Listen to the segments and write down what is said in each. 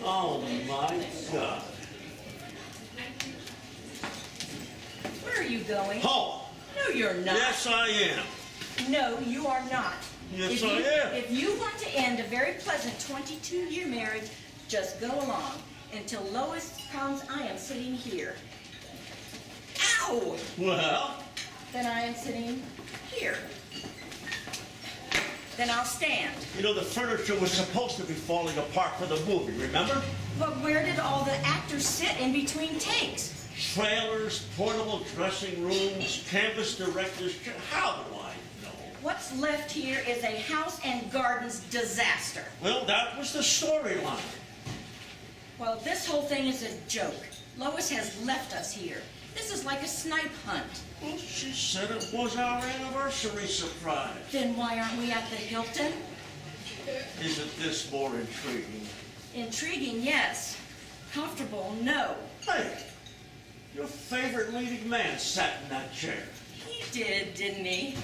Oh, my God. Where are you going? Home. No, you're not. Yes, I am. No, you are not. Yes, I am. If you want to end a very pleasant 22-year marriage, just go along. Until Lois comes, I am sitting here. Ow! Well? Then I am sitting here. Then I'll stand. You know, the furniture was supposed to be falling apart for the movie, remember? But where did all the actors sit in between takes? Trailers, portable dressing rooms, canvas directors. How do I know? What's left here is a house and gardens disaster. Well, that was the storyline. Well, this whole thing is a joke. Lois has left us here. This is like a snipe hunt. Well, she said it was our anniversary surprise. Then why aren't we at the Hilton? Isn't this more intriguing? Intriguing, yes. Comfortable, no. Hey, your favorite leading man sat in that chair. He did, didn't he?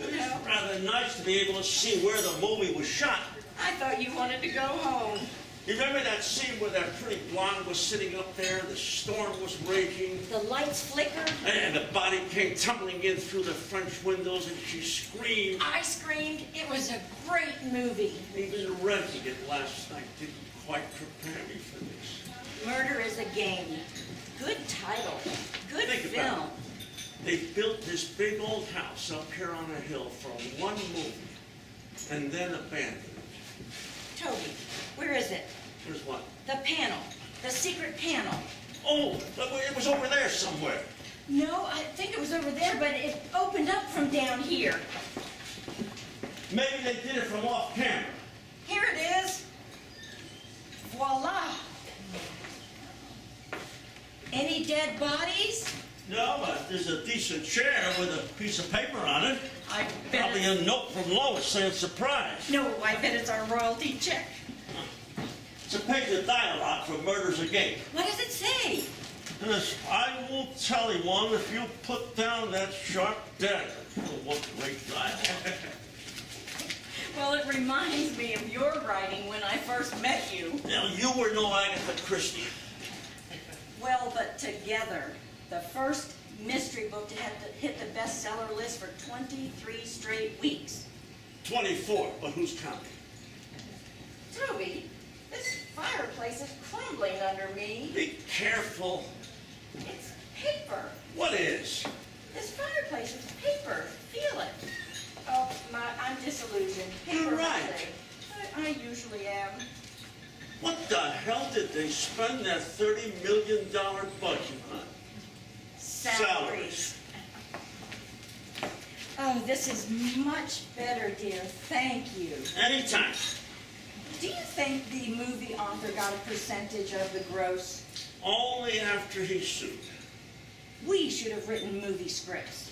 It was rather nice to be able to see where the movie was shot. I thought you wanted to go home. You remember that scene where that pretty blonde was sitting up there, the storm was raging, The lights flickered. and the body came tumbling in through the French windows, and she screamed. I screamed. It was a great movie. Even renting it last night didn't quite prepare me for this. Murder is a Game. Good title. Good Think about film. it. They built this big old house up here on a hill for one movie, and then abandoned it. Toby, where is it? Here's what? The panel. The secret panel. Oh, it was over there somewhere. No, I think it was over there, but it opened up from down here. Maybe they did it from off camera. Here it is. Voila. Any dead bodies? No, but there's a decent chair with a piece of paper on it. I bet Probably a note from Lois saying surprise. No, I bet it's our royalty check. It's a page of dialogue from Murder's a Game. What does it say? Yes, I will tell one if you put down that sharp dagger. Oh, what great dialogue. Well, it reminds me of your writing when I first met you. Now, you were no Agatha Christie. Well, but together, the first mystery book to have to hit the bestseller list for 23 straight weeks. 24, but who's counting? Toby, this fireplace is crumbling under me. Be careful. It's paper. What is? This fireplace is paper. Feel it. Oh, I'm disillusioned. Paper You're right. I usually am. What the hell did they spend that $30 million budget on? Salaries. Oh, this is much better, dear. Thank you. Anytime. Do you think the movie author got a percentage of the gross? Only after he sued. We should have written movie scripts.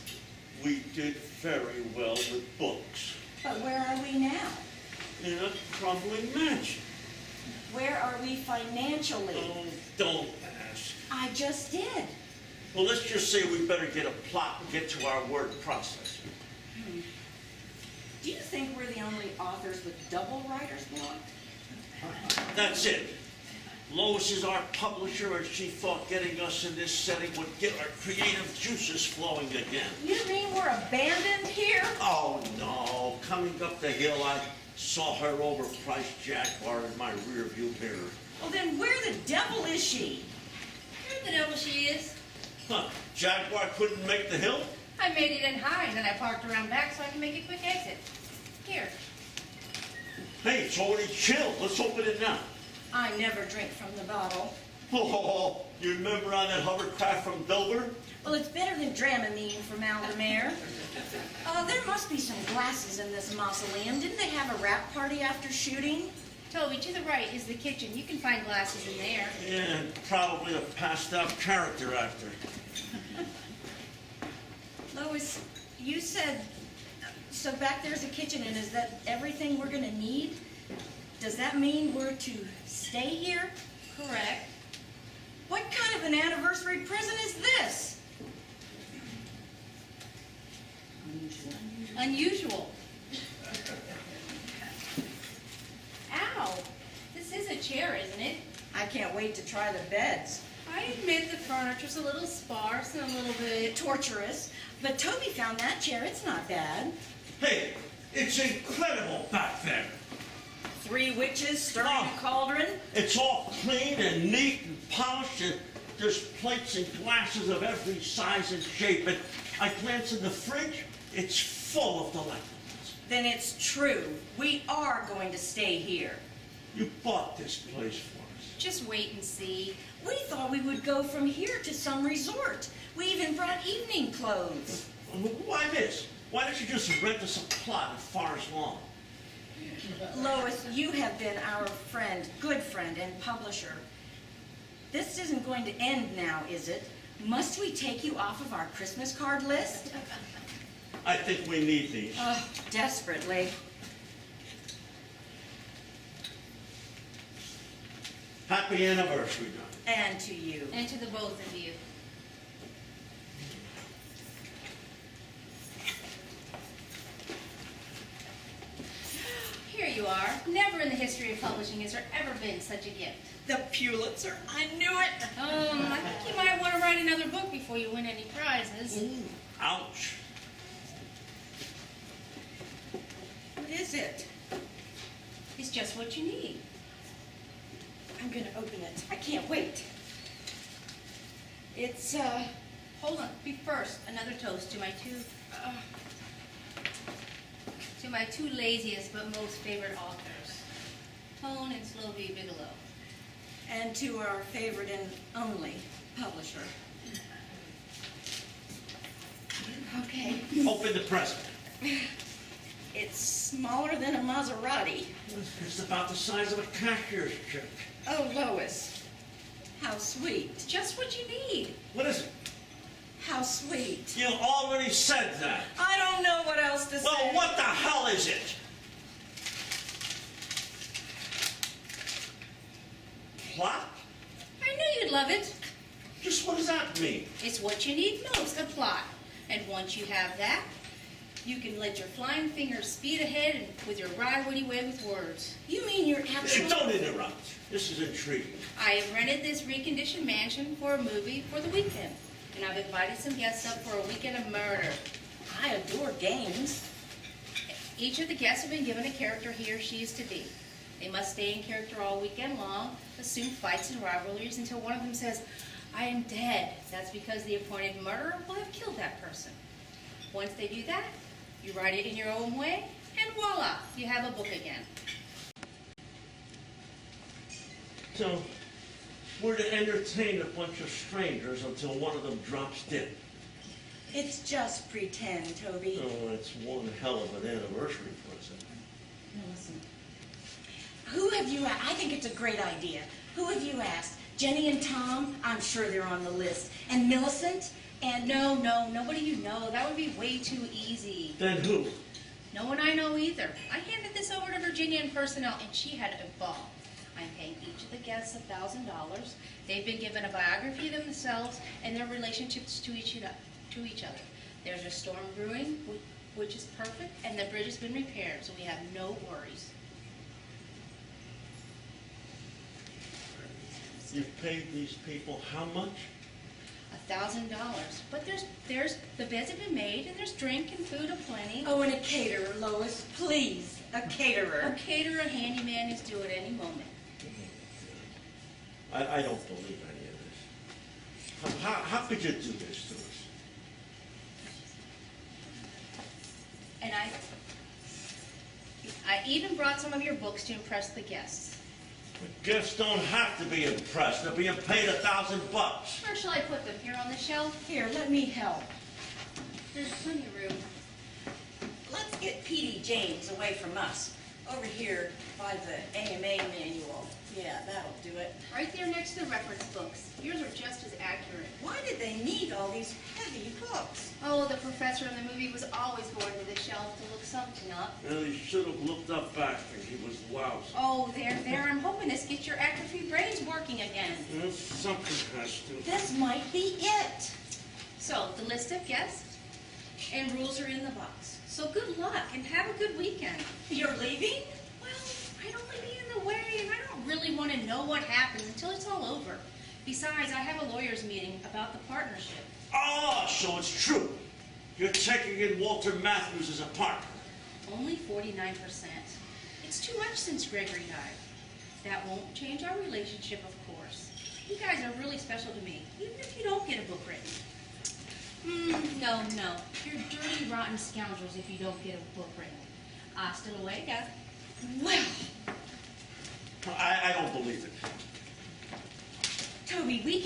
We did very well with books. But where are we now? In a crumbling mansion. Where are we financially? Oh, don't ask. I just did. Well, let's just say we better get a plot and get to our word processing. Do you think we're the only authors with double writer's block? That's it. Lois is our publisher, and she thought getting us in this setting would get our creative juices flowing again. You mean we're abandoned here? Oh, no. Coming up the hill, I saw her overpriced Jaguar in my rearview mirror. Well, then where the devil is she? Where the devil she is? Huh. Jaguar couldn't make the hill? I made it in high, and then I parked around back so I can make a quick exit. Here. Hey, it's already chilled. Let's open it now. I never drink from the bottle. Oh, you remember on that hovercraft from Dover? Well, it's better than Dramamine from Aldemare. There must be some glasses in this mausoleum. Didn't they have a wrap party after shooting? Toby, to the right is the kitchen. You can find glasses in there. Yeah, and probably a passed out character actor. Lois, you said, so back there's a kitchen, and is that everything we're going to need? Does that mean we're to stay here? Correct. What kind of an anniversary present is this? Unusual. Ow! This is I can't wait to try the beds. I admit the furniture's a little sparse and a little bit... Torturous. But Toby found that chair. It's not bad. Hey, it's incredible back there. 3 witches stirring Oh. a cauldron. It's all clean and neat and polished, and there's plates and glasses of every size and shape. And I glance in the fridge, it's full of delectables. Then it's true. We are going to stay here. You bought this place for us. Just wait and see. We thought we would go from here to some resort. We even brought evening clothes. Why this? Why don't you just rent us a plot at Forest Lawn? Lois, you have been our friend, good friend, and publisher. This isn't going to end now, is it? Must we take you off of our Christmas card list? I think we need these. Oh, desperately. Happy anniversary, Don. And to you. And to the both of you. Here you are. Never in the history of publishing has there ever been such a gift. The Pulitzer. I knew it. I think you might want to write another book before you win any prizes. Ooh, ouch. What is it? It's just what you need. I'm going to open it. I can't wait. It's, Hold on. First, another toast to my two laziest but most favorite authors, Tone and Slovie Bigelow. and to our favorite and only publisher. Okay. Open the present. It's smaller than a Maserati. It's about the size of a cashier's check. Oh, Lois. How sweet. It's just what you need. What is it? How sweet. You already said that. I don't know what else to Well, say. what the hell is it? Plot? I knew you'd love it. Just what does that mean? It's what you need most, a plot. And once you have that, you can let your flying fingers speed ahead and with your wry, witty way with words. You mean you're Hey, actually... don't interrupt. This is intriguing. I have rented this reconditioned mansion for a movie for the weekend. And I've invited some guests up for a weekend of murder. I adore games. Each of the guests have been given a character he or she is to be. They must stay in character all weekend long, assume fights and rivalries until one of them says, "I am dead." That's because the appointed murderer will have killed that person. Once they do that, you write it in your own way, and voila, you have a book again. So, we're to entertain a bunch of strangers until one of them drops dead. It's just pretend, Toby. Oh, that's one hell of an anniversary present. Now listen. Who have you asked? I think it's a great idea. Who have you asked? Jenny and Tom? I'm sure they're on the list. And Millicent? And No, nobody you know. That would be way too easy. Then who? No one I know either. I handed this over to Virginia in personnel, and she had a ball. I'm paying each of the guests $1,000. They've been given a biography of themselves and their relationships to each other. There's a storm brewing, which is perfect, and the bridge has been repaired, so we have no worries. You've paid these people how much? $1,000. But there's the beds have been made, and there's drink and food aplenty. Oh, and a caterer, Lois. Please, a caterer. A caterer, a handyman is due at any moment. I don't believe any of this. How could you do this to us? And I even brought some of your books to impress the guests. The guests don't have to be impressed. They're being paid $1,000. Where shall I put them? Here on the shelf? Here, let me help. There's plenty of room. Let's get P.D. James away from us. Over here by the AMA manual. Yeah, that'll do it. Right there next to the reference books. Yours are just as accurate. Why did they need all these heavy books? Oh, the professor in the movie was always going to the shelf to look something up. Well, he should have looked up back when he was lousy. Oh, there. I'm hoping this gets your atrophy brains working again. Well, something has to. This might be it. So, the list of guests and rules are in the box. So good luck and have a good weekend. You're leaving? Well, I'd only be in the way and I don't really want to know what happens until it's all over. Besides, I have a lawyer's meeting about the partnership. Oh, so it's true. You're taking in Walter Matthews as a partner. Only 49%. It's too much since Gregory died. That won't change our relationship, of course. You guys are really special to me, even if you don't get a book written. No. You're dirty, rotten scoundrels if you don't get a book written. Hasta luego. Well, I don't believe it. Toby, we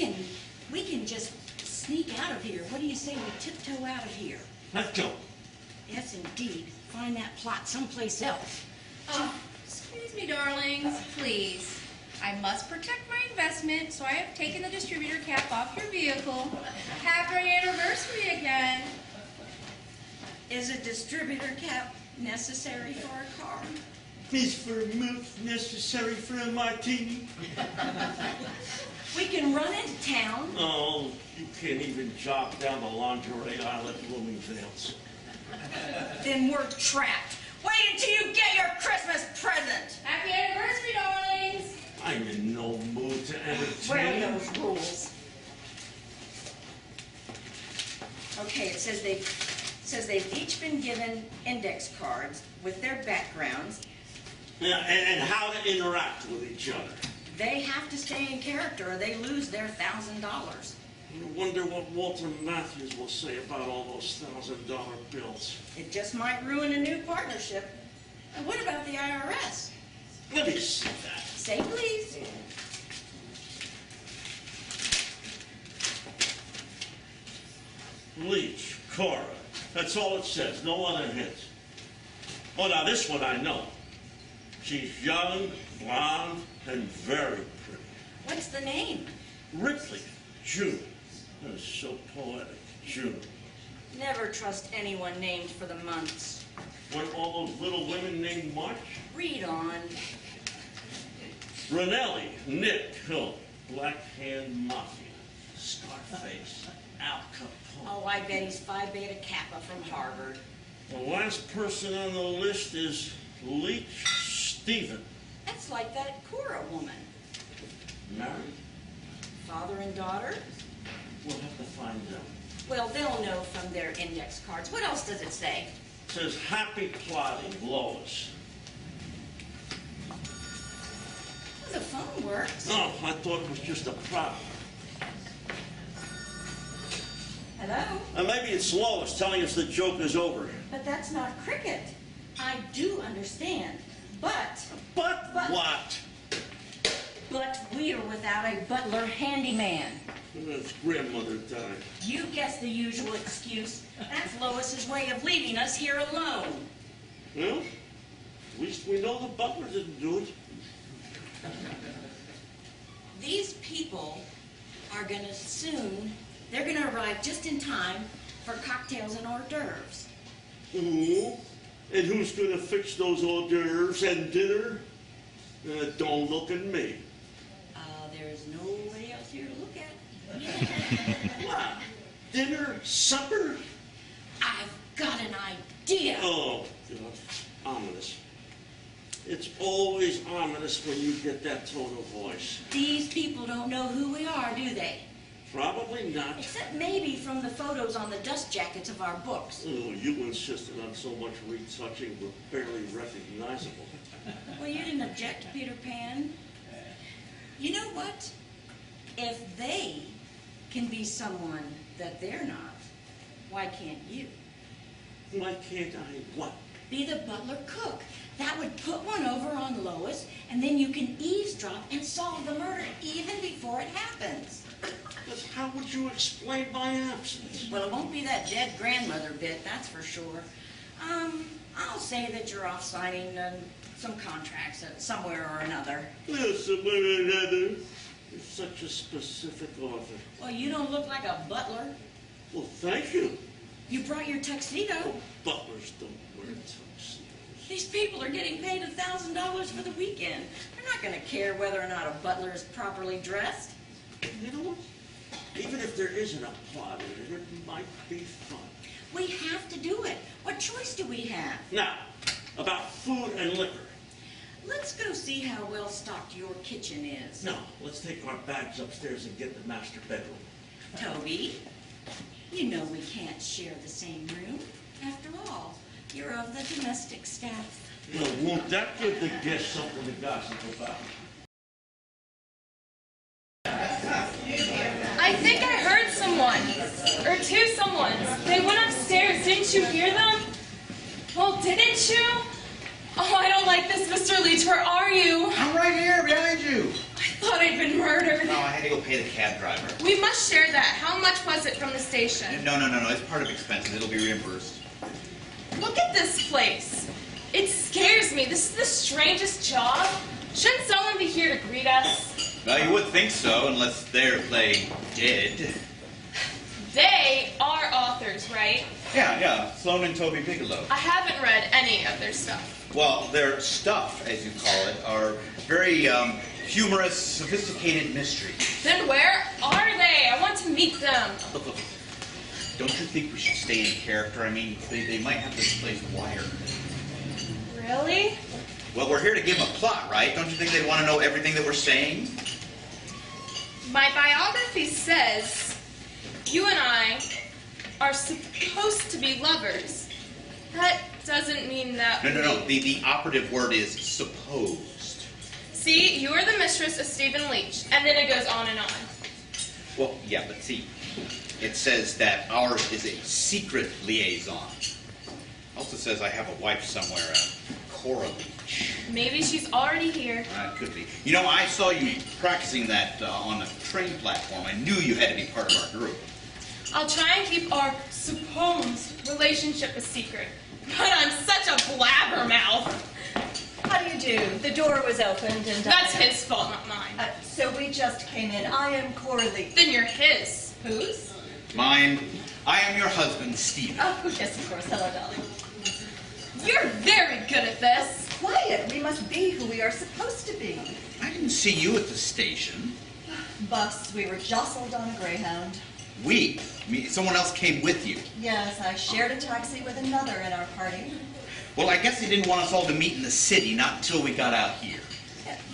can just sneak out of here. What do you say we tiptoe out of here? Let's go. Yes, indeed. Find that plot someplace else. Oh, excuse me, darlings, please. I must protect my investment, so I have taken the distributor cap off your vehicle. Happy anniversary again. Is a distributor cap necessary for a car? Is vermouth necessary for a martini? We can run into town. Oh, you can't even jog down the lingerie aisle at Bloomingdale's. Then we're trapped. Wait until you get your Christmas present. Happy anniversary, darlings. I'm in no mood to Where entertain. are those rules? Okay, it says they've each been given index cards with their backgrounds. Yeah, and how to interact with each other. They have to stay in character or they lose their $1,000. I wonder what Walter Matthews will say about all those $1,000 bills. It just might ruin a new partnership. And what about the IRS? Let me see that. Say please. Leach, Cora. That's all it says. No other hints. Oh, now this one I know. She's young, blonde, and very pretty. What's the name? Ripley, June. That is so poetic, June. Never trust anyone named for the months. Weren't all those little women named March? Read on. Brunelli, Nick, Hill, Black Hand Mafia, Scarface, Al Capone. Oh, I bet he's Phi Beta Kappa from Harvard. The last person on the list is Leach Stephen. That's like that Cora woman. Married? Father and daughter? We'll have to find out. Well, they'll know from their index cards. What else does it say? It says happy plotting, Lois. The phone works. Oh, I thought it was just a prop. Hello? Maybe it's Lois telling us the joke is over. But that's not cricket. I do understand. But But what? we are without a butler handyman. His grandmother died. You guess the usual excuse. That's Lois's way of leaving us here alone. Well, at least we know the butler didn't do it. These people are going to they're going to arrive just in time for cocktails and hors d'oeuvres. Ooh, and who's going to fix those hors d'oeuvres and dinner? Don't look at me. There's nobody else here to look at. What? Dinner? Supper? I've got an idea. Oh, God. Ominous. It's always ominous when you get that tone of voice. These people don't know who we are, do they? Probably not. Except maybe from the photos on the dust jackets of our books. Oh, you insisted on so much retouching we're barely recognizable. Well, you didn't object, Peter Pan. You know what? If they can be someone that they're not, why can't you? Why can't I what? Be the butler cook. That would put one over on Lois, and then you can eavesdrop and solve the murder even before it happens. But how would you explain my absence? Well, it won't be that dead grandmother bit, that's for sure. I'll say that you're off signing some contracts somewhere or another. Yes, somewhere or another. You're such a specific offer. Well, you don't look like a butler. Well, thank you. You brought your tuxedo. Oh, butlers don't wear tuxedos. These people are getting paid $1,000 for the weekend. They're not going to care whether or not a butler is properly dressed. You know what? Even if there isn't a plot in it, it might be fun. We have to do it. What choice do we have? Now, about food and liquor. Let's go see how well stocked your kitchen is. No, let's take our bags upstairs and get the master bedroom. Toby, you know we can't share the same room. After all, you're of the domestic staff. Well, won't that give the guests something to gossip about? I think I heard someone, or two someones. They went upstairs. Didn't you hear them? Well, didn't you? Oh, I don't like this, Mr. Leach. Where are you? I'm right here behind you. I thought I'd been murdered. No, I had to go pay the cab driver. We must share that. How much was it from the station? No. It's part of expenses. It'll be reimbursed. Look at this place. It scares me. This is the strangest job. Shouldn't someone be here to greet us? Well, you would think so, unless they're playing dead. They are authors, right? Yeah. Sloan and Toby Bigelow. I haven't read any of their stuff. Well, their stuff, as you call it, are very humorous, sophisticated mysteries. Then where are they? I want to meet them. Look. Don't you think we should stay in character? I mean, they might have this place wired. Really? Well, we're here to give them a plot, right? Don't you think they want to know everything that we're saying? My biography says you and I are supposed to be lovers. That doesn't mean that No. The operative word is supposed. See, you are the mistress of Stephen Leach, and then it goes on and on. Well, yeah, but see, it says that ours is a secret liaison. Also says I have a wife somewhere, Cora Leach. Maybe she's already here. Could be. You know, I saw you practicing that on a train platform. I knew you had to be part of our group. I'll try and keep our supposed relationship a secret. But I'm such a blabbermouth. How do you do? The door was opened and... That's his fault, not mine. So we just came in. I am Coralie. Then you're his. Whose? Mine. I am your husband, Stephen. Oh, yes, of course. Hello, darling. You're very good at this. Quiet. We must be who we are supposed to be. I didn't see you at the station. Bus, we were jostled on a Greyhound. We? I mean, someone else came with you. Yes, I shared a taxi with another in our party. Well, I guess they didn't want us all to meet in the city, not until we got out here.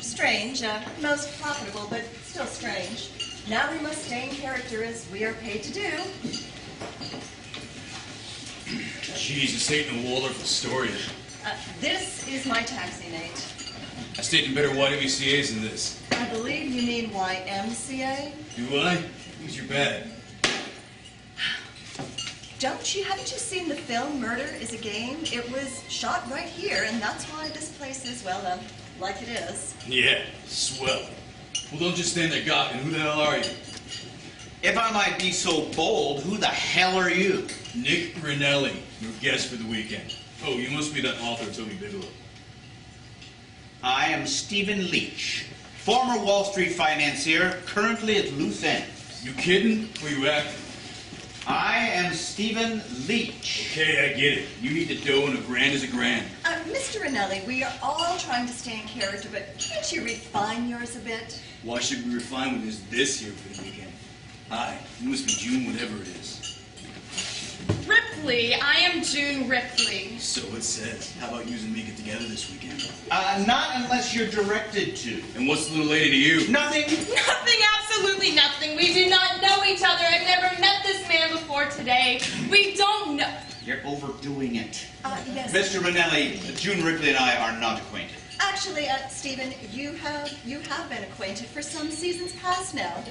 Strange. Most profitable, but still strange. Now we must stay in character as we are paid to do. Jeez, this ain't no Waldorf Astoria. This is my taxi, Nate. I stayed in better YWCAs than this. I believe you mean YMCA? Do I? Who's your bad? Haven't you seen the film Murder is a Game? It was shot right here, and that's why this place is, well, like it is. Yeah, swell. Well, don't just stand there gawking. Who the hell are you? If I might be so bold, who the hell are you? Nick Rinelli, your guest for the weekend. Oh, you must be that author, Toby Bigelow. I am Stephen Leach, former Wall Street financier, currently at loose ends. You kidding? Or you acting? I am Stephen Leach. Okay, I get it. You need the dough and a grand is a grand. Mr. Rinelli, we are all trying to stay in character, but can't you refine yours a bit? Why should we refine when there's this here for the weekend? Hi, you must be June, whatever it is. Ripley, I am June Ripley. So it says. How about using me get together this weekend? Not unless you're directed to. And what's the little lady to you? Nothing. Nothing, absolutely nothing. We do not know each other. I've never met this man before today. We don't know. You're overdoing it. Yes. Mr. Manelli, June Ripley and I are not acquainted. Actually, Stephen, you have been acquainted for some seasons past now.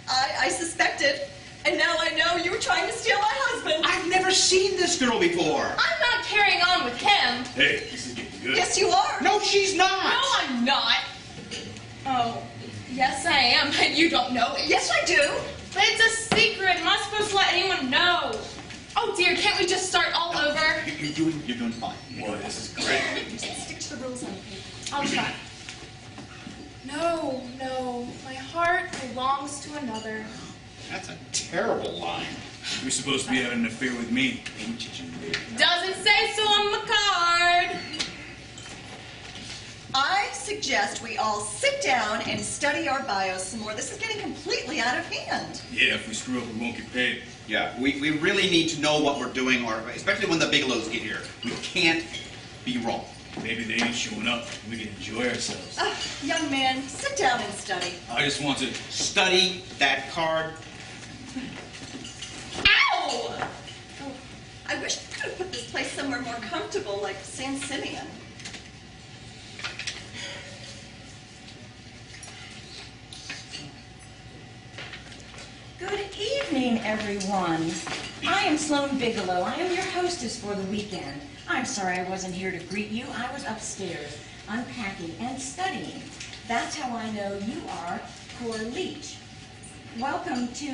I suspected, and now I know you were trying to steal my husband. I've never seen this girl before. I'm not carrying on with him. Hey, this is getting good. Yes, you are. No, she's not. No, I'm not. Oh, yes, I am, and you don't know it. Yes, I do. But it's a secret. I'm not supposed to let anyone know. Oh, dear, can't we just start all over? You're doing fine. Boy, this is great. Stick to the rules on paper. I'll try. No, my heart belongs to another. That's a terrible line. You're supposed to be having an affair with me, ain't you, June? Doesn't say so on the card. I suggest we all sit down and study our bios some more. This is getting completely out of hand. Yeah, if we screw up, we won't get paid. Yeah, we really need to know what we're doing, or especially when the Bigelows get here. We can't be wrong. Maybe they ain't showing up. We can enjoy ourselves. Young man, sit down and study. I just want to... Study that card. Ow! Oh, I wish I could have put this place somewhere more comfortable, like San Simeon. Good evening, everyone. I am Sloan Bigelow. I am your hostess for the weekend. I'm sorry I wasn't here to greet you. I was upstairs, unpacking and studying. That's how I know you are Cora Leach. Welcome to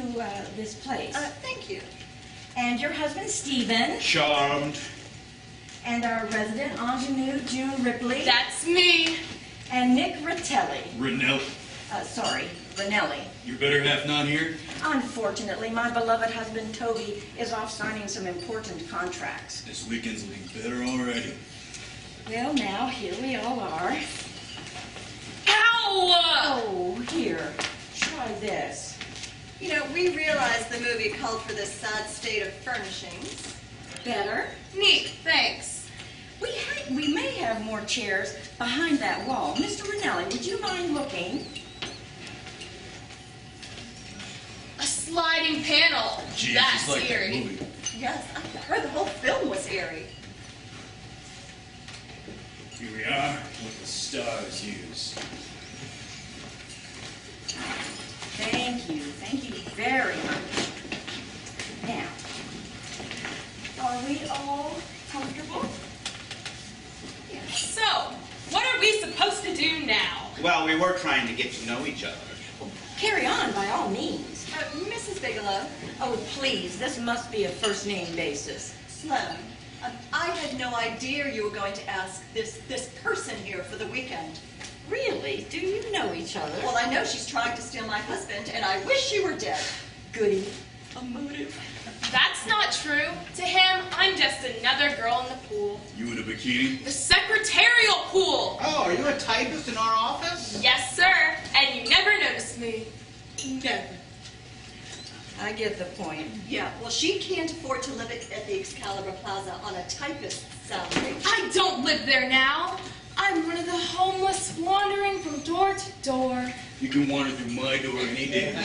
this place. Thank you. And your husband, Stephen. Charmed. And our resident ingenue, June Ripley. That's me. And Nick Ritelli. Renell, Sorry, Ranelli. your better half not here? Unfortunately, my beloved husband, Toby, is off signing some important contracts. This weekend's looking better already. Well, now, here we all are. Ow! Oh, here, try this. You know, we realized the movie called for this sad state of furnishings. Better? Neat, thanks. We may have more chairs behind that wall. Mr. Ranelli, would you mind looking? A sliding panel. Gee, That's it's just like that eerie. movie. Yes, I heard the whole film was eerie. Here we are, what the stars use. Thank you very much. Now, are we all comfortable? So, what are we supposed to do now? Well, we were trying to get to know each other. Carry on, by all means. Mrs. Bigelow, Oh, please, this must be a first-name basis. Sloan, I had no idea you were going to ask this person here for the weekend. Really? Do you know each other? Well, I know she's trying to steal my husband, and I wish she were dead. Goody. A motive? That's not true. To him, I'm just another girl in the pool. You in a bikini? The secretarial pool! Oh, are you a typist in our office? Yes, sir. And you never noticed me. Never. I get the point. Yeah, well, she can't afford to live at the Excalibur Plaza on a typist's salary. I don't live there now. I'm one of the homeless wandering from door to door. You can wander through my door any day.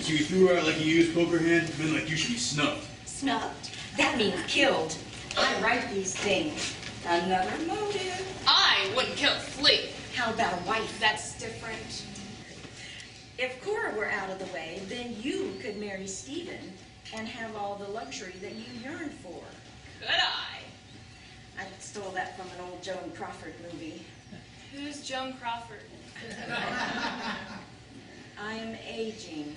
So you threw her out like a used poker hand? Men like you should be snubbed. Snubbed? That means killed. I write these things. Another motive. I wouldn't kill a flea. How about a wife? That's different. If Cora were out of the way, then you could marry Stephen and have all the luxury that you yearn for. Could I? I stole that from an old Joan Crawford movie. Who's Joan Crawford? I am aging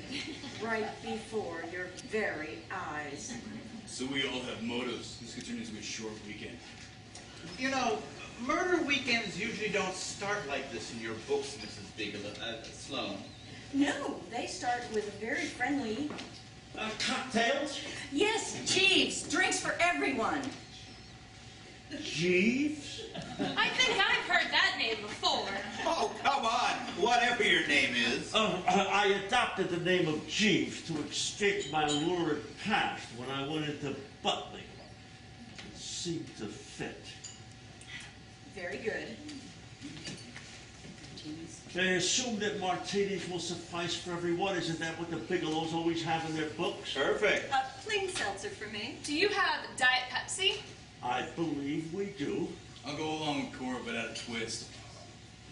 right before your very eyes. So we all have motives. This could turn into a short weekend. You know, murder weekends usually don't start like this in your books, Mrs. Bigelow, Sloan. No, they start with a very friendly... Cocktails? Yes, Jeeves, drinks for everyone. Jeeves? I think I've heard that name before. Oh, come on, whatever your name is. I adopted the name of Jeeves to escape my lurid past when I went into butling. It seemed to fit. Very good. They assume that martinis will suffice for everyone. Isn't that what the Bigelows always have in their books? Perfect. Plain seltzer for me. Do you have Diet Pepsi? I believe we do. I'll go along with Cora, but add a twist.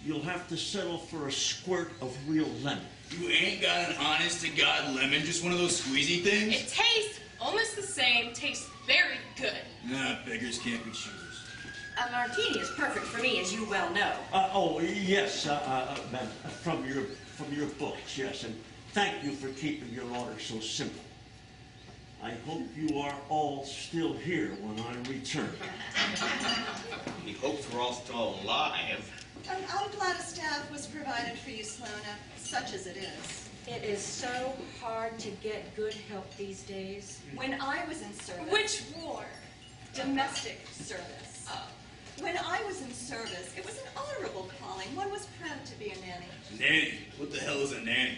You'll have to settle for a squirt of real lemon. You ain't got an honest-to-God lemon, just one of those squeezy things? It tastes almost the same, tastes very good. Nah, beggars can't be choosers. A martini is perfect for me, as you well know. Oh, yes, ma'am, from your books, yes, and thank you for keeping your order so simple. I hope you are all still here when I return. He hopes we're all still alive. I'm glad a staff was provided for you, Sloan, such as it is. It is so hard to get good help these days. When I was in service... Which war? Domestic service. Oh. When I was in service, it was an honorable calling. One was proud to be a nanny. Nanny? What the hell is a nanny?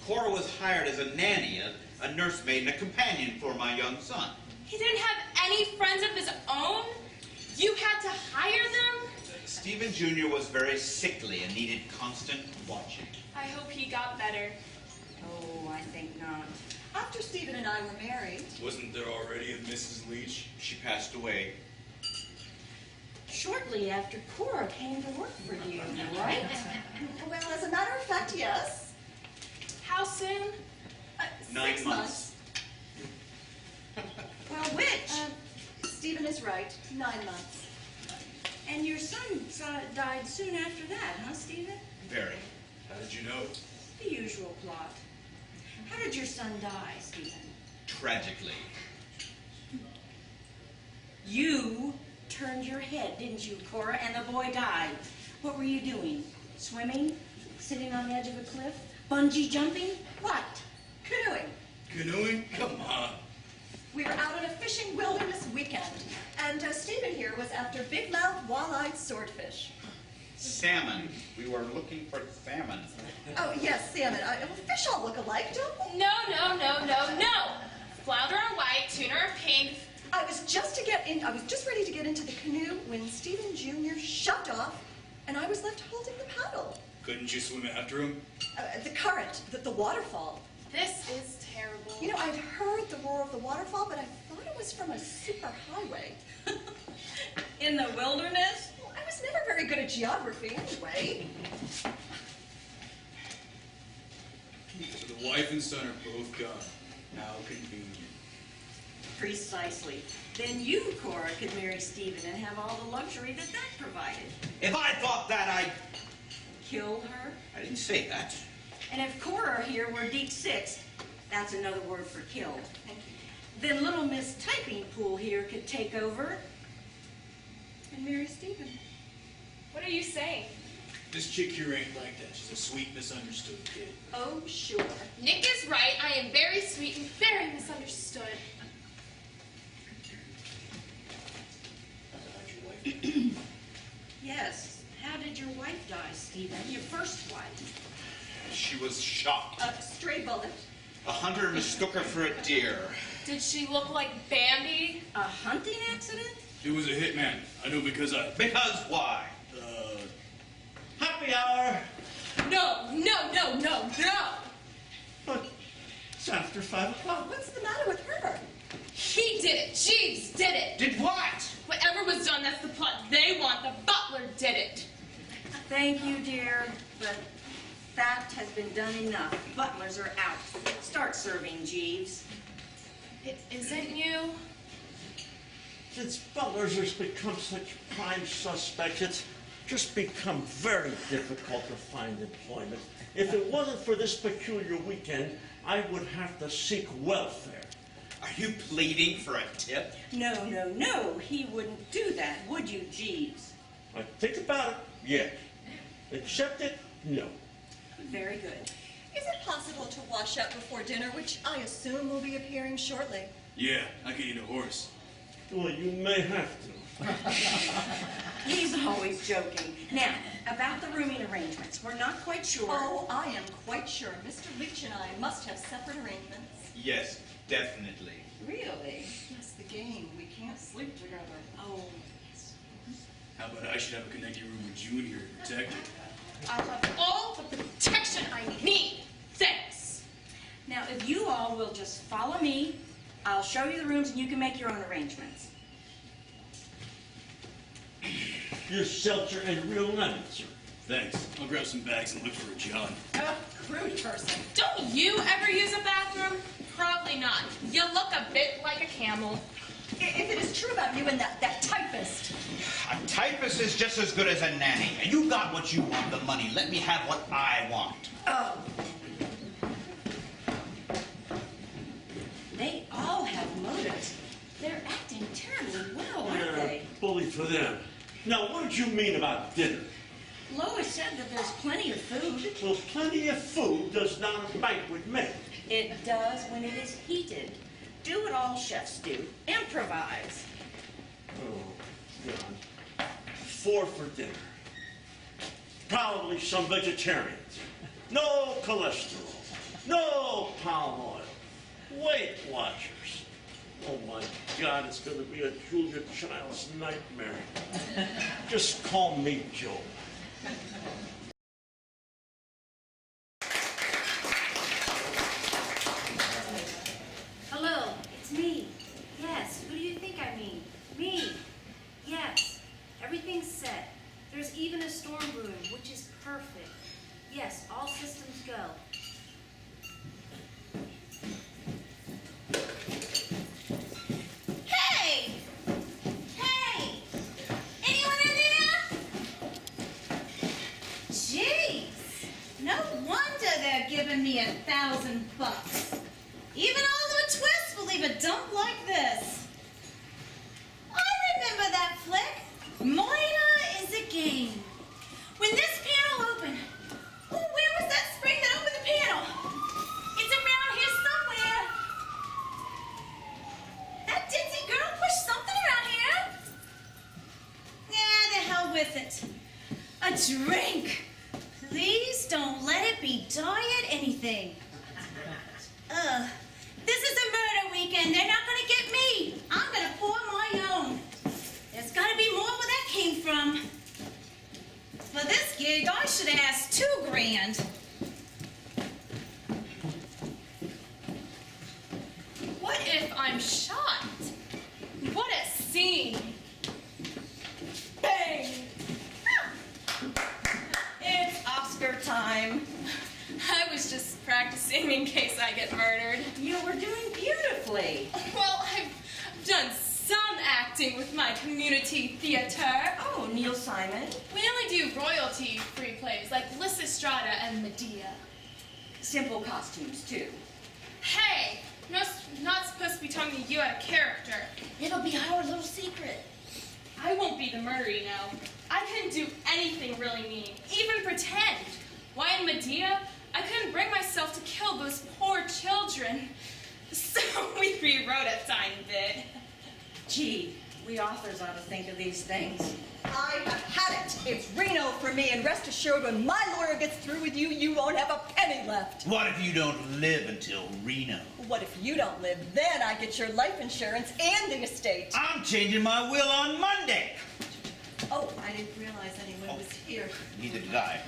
Cora was hired as a nanny, a nursemaid and a companion for my young son. He didn't have any friends of his own? You had to hire them? Stephen Jr. was very sickly and needed constant watching. I hope he got better. Oh, I think not. After Stephen and I were married, Wasn't there already a Mrs. Leach? She passed away. Shortly after Cora came to work for you, right? well, as a matter of fact, yes. How soon? 9 6 months. Well, which? Stephen is right, 9 months. And your son died soon after that, huh, Stephen? Very. How did you know? The usual plot. How did your son die, Stephen? Tragically. You turned your head, didn't you, Cora? And the boy died. What were you doing? Swimming? Sitting on the edge of a cliff? Bungee jumping? What? Canoeing. Canoeing? Come on. We were out on a fishing wilderness weekend, and Stephen here was after big-mouthed, wall-eyed swordfish. Salmon. We were looking for salmon. Oh, yes, salmon. Fish all look alike, don't they? No, no, no, no, no. Flounder are white, tuna are pink. I was just ready to get into the canoe when Stephen Jr. shoved off, and I was left holding the paddle. Couldn't you swim after him? The current, the waterfall. This is terrible. You know, I'd heard the roar of the waterfall, but I thought it was from a superhighway. In the wilderness? Well, I was never very good at geography anyway. So the wife and son are both gone. How convenient. Precisely. Then you, Cora, could marry Stephen and have all the luxury that provided. If I thought that, Kill her? I didn't say that. And if Cora here were Deek Sixth, that's another word for killed. Then little Miss Typing Pool here could take over and marry Stephen. What are you saying? This chick here ain't like that. She's a sweet, misunderstood kid. Oh, sure. Nick is right. I am very sweet and very misunderstood. About your wife? Yes. How did your wife die, Stephen? Your first wife? She was shot. A stray bullet. A hunter mistook her for a deer. Did she look like Bambi? A hunting accident? It was a hitman. I know because Because why? Happy hour! No, no, no, no, no! But it's after 5 o'clock. What's the matter with her? He did it. Jeeves did it. Did what? Whatever was done, that's the plot they want. The butler did it. Thank you, dear, but that has been done enough. Butlers are out. Start serving, Jeeves. It isn't you. Since butlers have become such prime suspects, it's just become very difficult to find employment. If it wasn't for this peculiar weekend, I would have to seek welfare. Are you pleading for a tip? No, no, no, he wouldn't do that, would you, Jeeves? I think about it, yes. Accept it, no. Very good. Is it possible to wash up before dinner, which I assume will be appearing shortly? yeah, I can eat a horse. Well, you may have to. He's always joking. Now, about the rooming arrangements, we're not quite sure. Oh, I am quite sure Mr. Leach and I must have separate arrangements. Yes, definitely. Really? Yes, the game. We can't sleep together. Oh, yes. How about I should have a connecting room with Junior to protect her? I'll have all the protection I need. Thanks. Now, if you all will just follow me, I'll show you the rooms and you can make your own arrangements. Your seltzer and real lemon, sir. Thanks. I'll grab some bags and look for a John. Rude person. Don't you ever use a bathroom? Probably not. You look a bit like a camel. If it is true about you and that typist. A typist is just as good as a nanny. And you got what you want, the money. Let me have what I want. Oh, They all have motives. They're acting terribly well, aren't they? Bully for them. Now, what did you mean about dinner? Lois said that there's plenty of food. Well, plenty of food does not a banquet make. It does when it is heated. Do what all chefs do. Improvise. Oh, God. 4 for dinner. Probably some vegetarians. No cholesterol. No palm oil. Weight Watchers. Oh my God, it's going to be a Julia Child's nightmare. Just call me Joe. Hello, it's me. Yes, who do you think I mean? Me. Yes, everything's set. There's even a storm brewing, which is perfect. Yes, all systems go. Hey! Hey! Anyone in there? Jeez! No wonder they're giving me $1,000. Even Oliver Twist will leave a dump like this. I remember that flick. Moyda is a game. When this panel opened, oh, where was that spring that opened the panel? It's around here somewhere. That ditzy girl pushed something around here. Yeah, the hell with it. A drink. Please don't let it be diet anything. This is a murder weekend. They're not gonna get me. I'm gonna pour my own. There's gotta be more where that came from. For this gig, I should have asked $2 grand. What if I'm shot? What a scene! Bang! It's Oscar time. I was just practicing in case I get murdered. You were doing beautifully. Well, I've done some acting with my community theater. Oh, Neil Simon. We only do royalty-free plays like Lysistrata and Medea. Simple costumes, too. Hey, not supposed to be telling you out of character. It'll be our little secret. I won't be the murderer, you know. I couldn't do anything really mean, even pretend. Why in Medea, I couldn't bring myself to kill those poor children. So we rewrote a tiny bit. Gee, we authors ought to think of these things. I have had it. It's Reno for me, and rest assured, when my lawyer gets through with you, you won't have a penny left. What if you don't live until Reno? What if you don't live? Then I get your life insurance and the estate. I'm changing my will on Monday. Oh, I didn't realize anyone was here. Neither did I.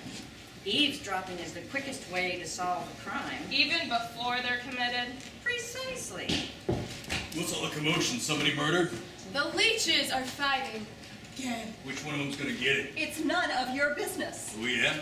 Eavesdropping is the quickest way to solve a crime. Even before they're committed. Precisely. What's all the commotion? Somebody murdered? The leeches are fighting. Again. Which one of them's gonna get it? It's none of your business. Oh, yeah?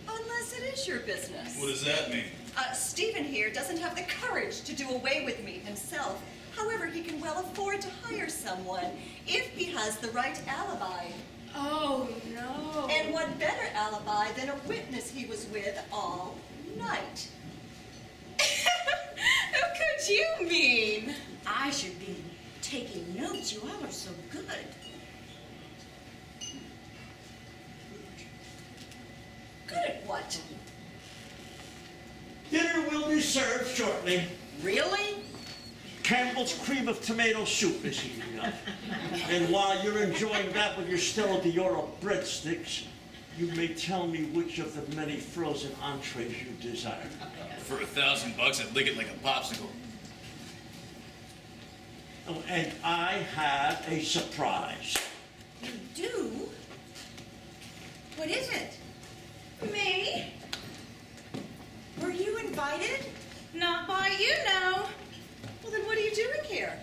Unless it is your business. What does that mean? Stephen here doesn't have the courage to do away with me himself. However, he can well afford to hire someone if he has the right alibi. Oh, no. And what better alibi than a witness he was with all night? Who could you mean? I should be taking notes. You all are so good. Good at what? Dinner will be served shortly. Really? Campbell's cream of tomato soup is heating up. And while you're enjoying that with your Stella D'Oro breadsticks, you may tell me which of the many frozen entrees you desire. For $1,000, I'd lick it like a popsicle. Oh, and I have a surprise. You do? What is it? Me? Were you invited? Not by you, no. Well, then what are you doing here?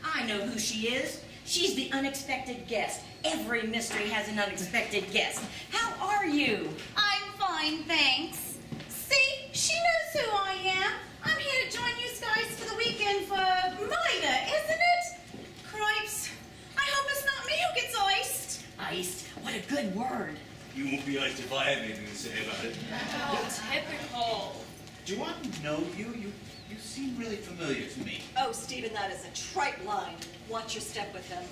I know who she is. She's the unexpected guest. Every mystery has an unexpected guest. How are you? I'm fine, thanks. See, she knows who I am. I'm here to join you guys for the weekend for Moyda, isn't it? Cripes, I hope it's not me who gets iced. Iced. What a good word. You won't be iced if I have anything to say about it. Oh, typical. Do I know you? You seem really familiar to me. Oh, Stephen, that is a trite line. Watch your step with them.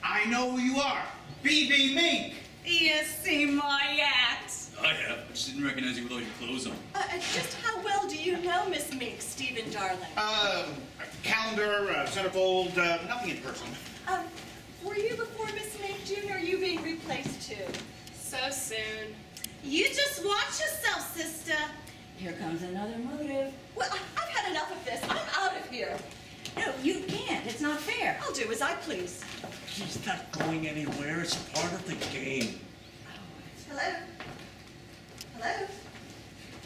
I know who you are. B.B. Mink. You see my act. I have. I just didn't recognize you with all your clothes on. Just how well do you know Miss Mink, Stephen, darling? Calendar, centerfold, nothing in person. Were you before Miss Mink, June, or are you being replaced too? So soon. You just watch yourself, sister. Here comes another motive. Well, I've had enough of this. I'm out of here. No, you can't. It's not fair. I'll do as I please. He's not going anywhere. It's part of the game. Hello? Hello?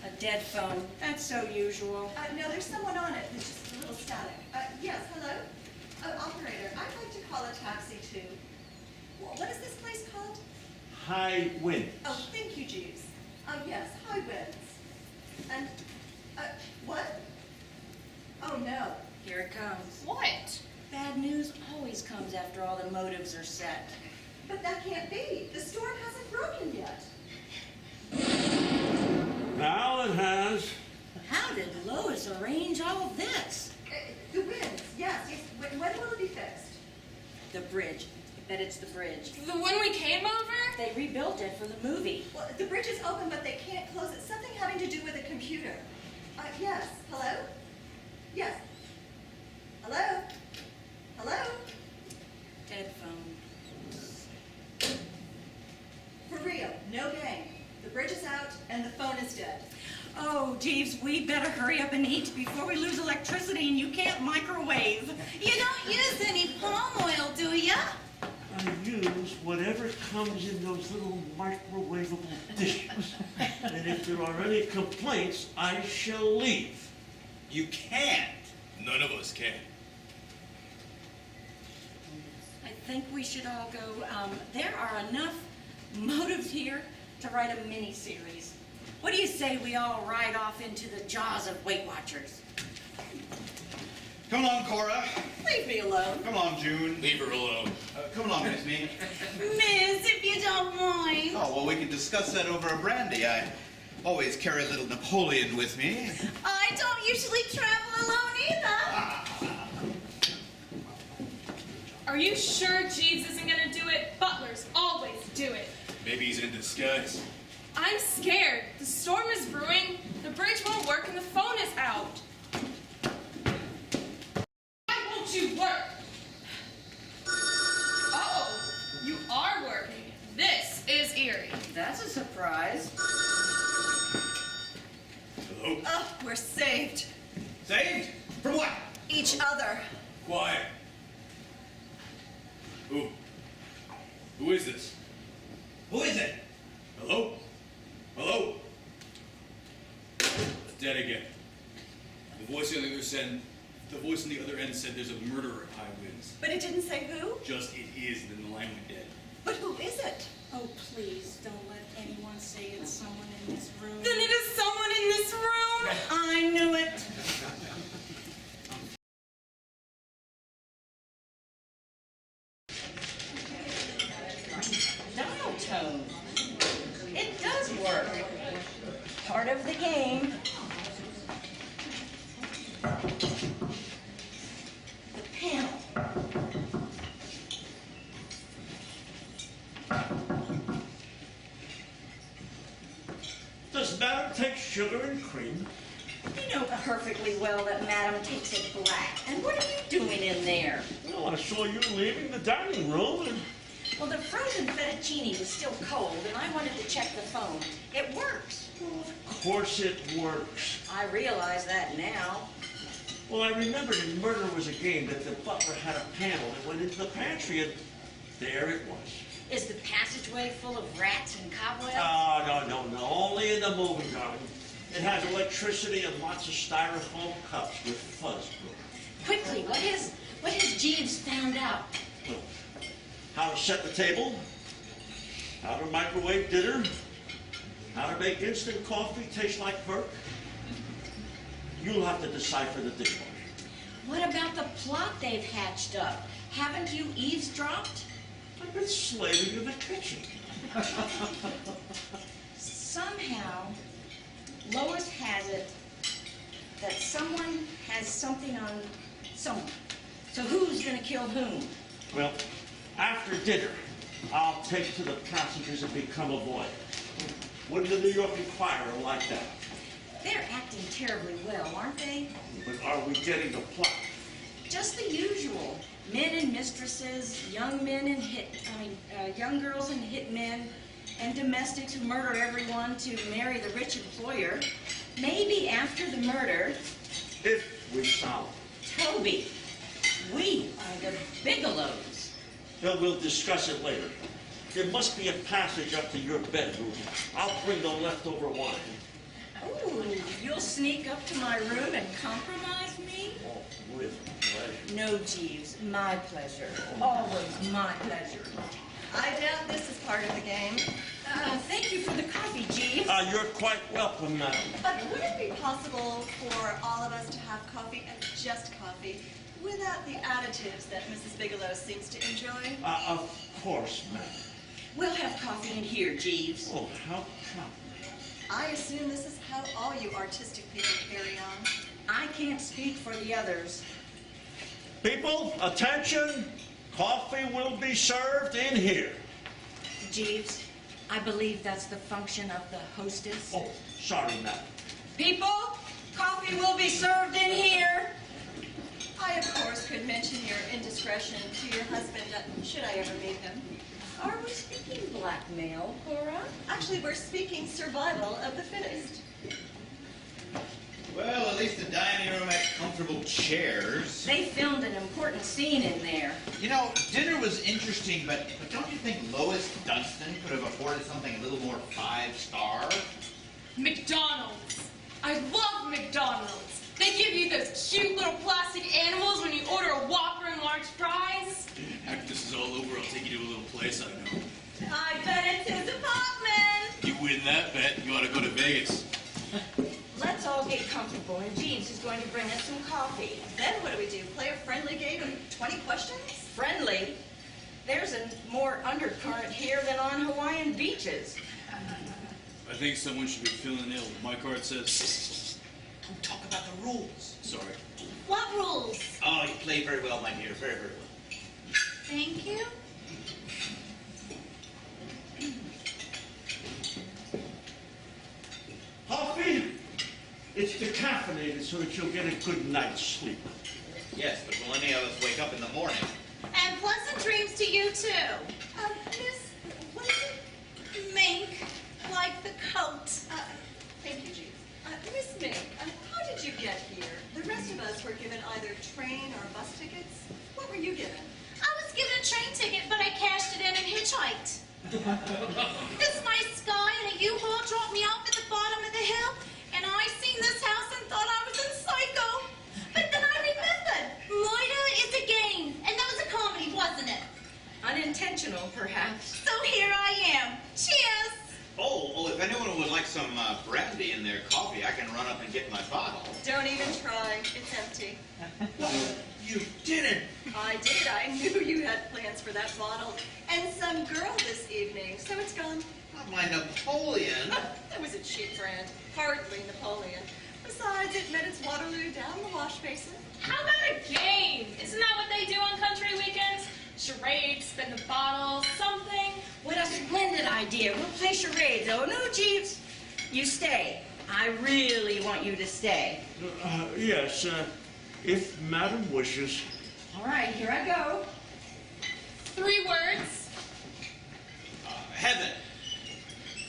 A dead phone. That's so usual. No, there's someone on it. There's just a little static. Yes, hello? Operator, I'd like to call a taxi to... What is this place called? High winds. Oh, thank you, Jeeves. Yes, High Winds. And, what? Oh, no. Here it comes. What? Bad news always comes after all the motives are set. But that can't be. The storm hasn't broken yet. Now it has. How did Lois arrange all of this? The winds, yes. When will it be fixed? The bridge. I bet it's the bridge. The one we came over? They rebuilt it for the movie. Well, the bridge is open, but they can't close it. Something having to do with a computer. Yes. Hello? Yes. Hello? Hello? Dead phone. For real, no game. The bridge is out, and the phone is dead. Oh, Jeeves, we better hurry up and eat before we lose electricity and you can't microwave. You don't use any palm oil, do ya? I use whatever comes in those little microwavable dishes. And if there are any complaints, I shall leave. You can't. None of us can. I think we should all go. There are enough motives here to write a mini-series. What do you say we all ride off into the jaws of Weight Watchers? Come along, Cora. Leave me alone. Come along, June. Leave her alone. Come along, Miss Me. Miss, if you don't mind. Oh, well, we can discuss that over a brandy. I always carry a little Napoleon with me. I don't usually travel alone either. Are you sure Jeeves isn't gonna do it? Butlers always do it. Maybe he's in disguise. I'm scared. The storm is brewing, the bridge won't work, and the phone is out. Why won't you work? Oh, you are working. This is eerie. That's a surprise. Hello? Oh, we're saved. Saved? From what? Each other. Quiet. Who is this? Who is it? Hello? Hello? It's dead again. The voice on the other end said there's a murderer at High Winds. But it didn't say who? Just it is, then the line went dead. But who is it? Oh, please, don't let anyone say it's someone in this room. Then it is someone in this room. I knew it. Dial tone. It does work. Part of the game. The panel. Does Madam take sugar and cream? You know perfectly well that Madam takes it black. And what are you doing in there? Well, I saw you leaving the dining room and... Well, the frozen fettuccine was still cold, and I wanted to check the phone. It works. Of course it works. I realize that now. Well, I remembered in Murder Was a Game that the butler had a panel that went into the pantry, and there it was. Is the passageway full of rats and cobwebs? Oh, no. Only in the movie, darling. It has electricity and lots of styrofoam cups with fuzz through it. Quickly, what has Jeeves found out? Well, how to set the table, how to microwave dinner, how to make instant coffee taste like Perk. You'll have to decipher the dishwasher. What about the plot they've hatched up? Haven't you eavesdropped? I've been slaving in the kitchen. Somehow, Lois has it that someone has something on someone. So who's going to kill whom? Well, after dinner, I'll take to the passengers and become a voyeur. Wouldn't the New York Enquirer like that? They're acting terribly well, aren't they? But are we getting the plot? Just the usual. Men and mistresses, young men and young girls and hit men, and domestics who murder everyone to marry the rich employer. Maybe after the murder, If we solve it. Toby, we are the Bigelows. Well, we'll discuss it later. There must be a passage up to your bedroom. I'll bring the leftover wine. Oh, you'll sneak up to my room and compromise me? Oh, with pleasure. No, Jeeves, my pleasure. Always my pleasure. I doubt this is part of the game. Thank you for the coffee, Jeeves. You're quite welcome, madam. But would it be possible for all of us to have coffee and just coffee without the additives that Mrs. Bigelow seems to enjoy? Of course, madam. We'll have coffee in here, Jeeves. Oh, how proud. I assume this is how all you artistic people carry on. I can't speak for the others. People, attention! Coffee will be served in here. Jeeves, I believe that's the function of the hostess. Oh, sorry, madam. People, coffee will be served in here. I, of course, could mention your indiscretion to your husband, should I ever meet him. Are we speaking blackmail, Cora? Actually, we're speaking survival of the fittest. Well, at least the dining room had comfortable chairs. They filmed an important scene in there. You know, dinner was interesting, but don't you think Lois Dunstan could have afforded something a little more 5-star? McDonald's. I love McDonald's. They give you those cute little plastic animals when you order a Whopper and large fries. After this is all over, I'll take you to a little place I know. I bet it's his apartment. You win that bet, you ought to go to Vegas. Let's all get comfortable, and Jeeves is going to bring us some coffee. Then what do? Play a friendly game of 20 questions? Friendly. There's a more undercurrent here than on Hawaiian beaches. I think someone should be feeling ill. My card says... Don't talk about the rules. Sorry. What rules? Oh, you play very well, my dear. Very, very well. Thank you. Coffee? It's decaffeinated so that you'll get a good night's sleep. Yes, but will any of us wake up in the morning? And pleasant dreams to you, too. Miss, what is it? Mink, like the coat. Thank you, Jeeves. Miss Mink, how did you get here? The rest of us were given either train or bus tickets. What were you given? I was given a train ticket, but I cashed it in and hitchhiked. This nice guy in a U-Haul dropped me off at the bottom of the hill, and I seen this house and thought I was in Psycho. But then I remembered, Moyda is a game, and that was a comedy, wasn't it? Unintentional, perhaps. So here I am. Cheers! Oh, if anyone would like some brandy in their coffee, I can run up and get my bottle. Don't even try. It's empty. You didn't! I did. I knew you had plans for that bottle. And some girl this evening, so it's gone. Not my Napoleon. That was a cheap brand. Hardly Napoleon. Besides, it met its Waterloo down the wash basin. How about a game? Isn't that what they do on country weekends? Charades, spin the bottle, something. What a splendid idea. We'll play charades. Oh, no, Jeeves. You stay. I really want you to stay. Yes, if madam wishes. All right, here I go. 3 words. Heaven.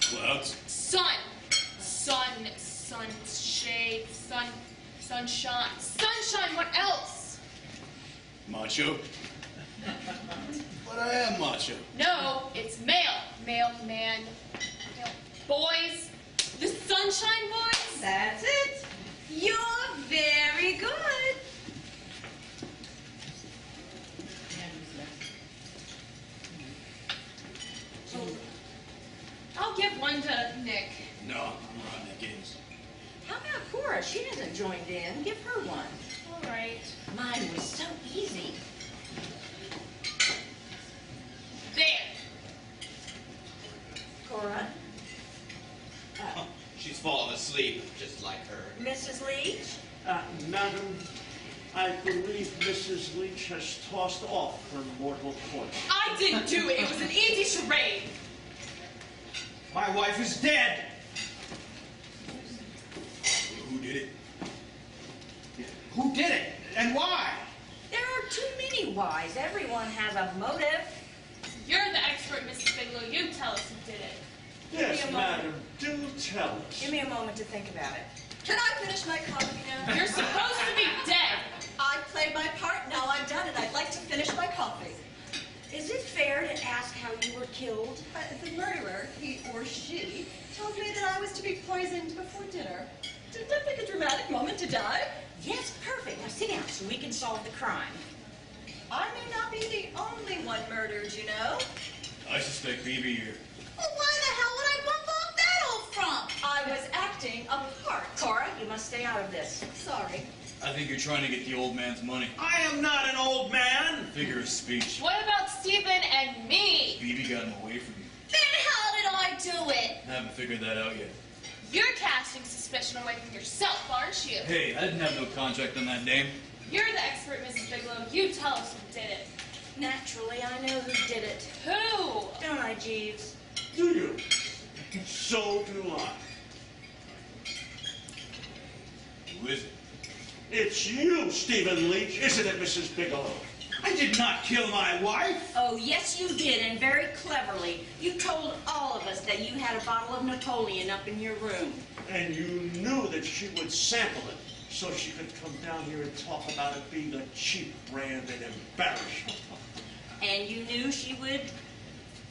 Clouds. Sun. Shade, sunshine. Sunshine, what else? Macho. But I am macho. No, it's male. Male, man. Male. Boys. The Sunshine Boys? That's it. You're very good. I'll give one to Nick. No, I'm not on that games. How about Cora? She hasn't joined in. Give her one. All right. Mine was so easy. There. Cora? Oh, she's fallen asleep, just like her. Mrs. Leach? Madam, I believe Mrs. Leach has tossed off her mortal coil. I didn't do it. It was an easy charade. My wife is dead! Who did it? Who did it? And why? There are too many whys. Everyone has a motive. You're the expert, Mrs. Bigelow. You tell us who did it. Yes, me a moment. madam, do tell us. Give me a moment to think about it. Can I finish my coffee now? You're supposed to be dead. I played my part, now I'm done, and I'd like to finish my coffee. Is it fair to ask how you were killed? The murderer, he or she, told me that I was to be poisoned before dinner. Didn't that make a dramatic moment to die? Yes, perfect. Now sit down so we can solve the crime. I may not be the only one murdered, you know. I suspect Phoebe here. Well, why the hell would I bump off that old frump? I was acting a part. Cora, you must stay out of this. Sorry. I think you're trying to get the old man's money. I am not an old man. Figure of speech. What about Stephen and me? Phoebe got him away from you. Then how did I do it? Haven't figured that out yet. You're casting suspicion away from yourself, aren't you? Hey, I didn't have no contract on that name. You're the expert, Mrs. Bigelow. You tell us who did it. Naturally, I know who did it. Who? Don't I, Jeeves? Do you? So do I. Who is it? It's you, Stephen Leach, isn't it, Mrs. Bigelow? I did not kill my wife. Oh, yes, you did, and very cleverly. You told all of us that you had a bottle of Napoleon up in your room. And you knew that she would sample it so she could come down here and talk about it being a cheap brand and embarrass you. And you knew she would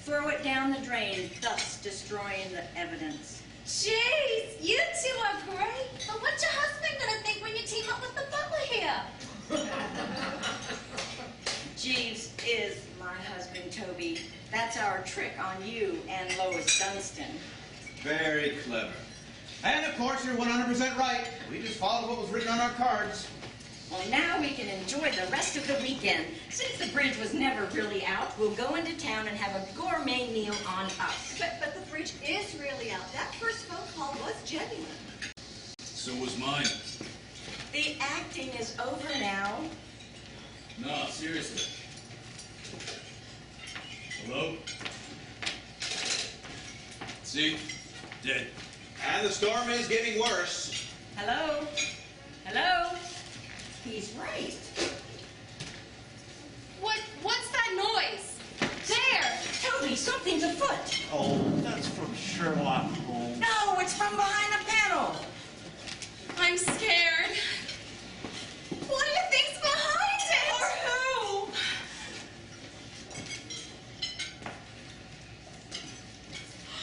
throw it down the drain, thus destroying the evidence. Jeez, you two are great. But what's your husband gonna think when you team up with the butler here? Jeeves is my husband, Toby. That's our trick on you and Lois Dunstan. Very clever. And of course, you're 100% right. We just followed what was written on our cards. Well, now we can enjoy the rest of the weekend. Since the bridge was never really out, we'll go into town and have a gourmet meal on us. But the bridge is really out. That first phone call was genuine. So was mine. The acting is over now. No, seriously. Hello? See? Dead. And the storm is getting worse. Hello? Hello? He's right. What's that noise? There! Toby, something's afoot. Oh, that's from Sherlock Holmes. No, it's from behind the panel. I'm scared. What do you think's behind it? Or who?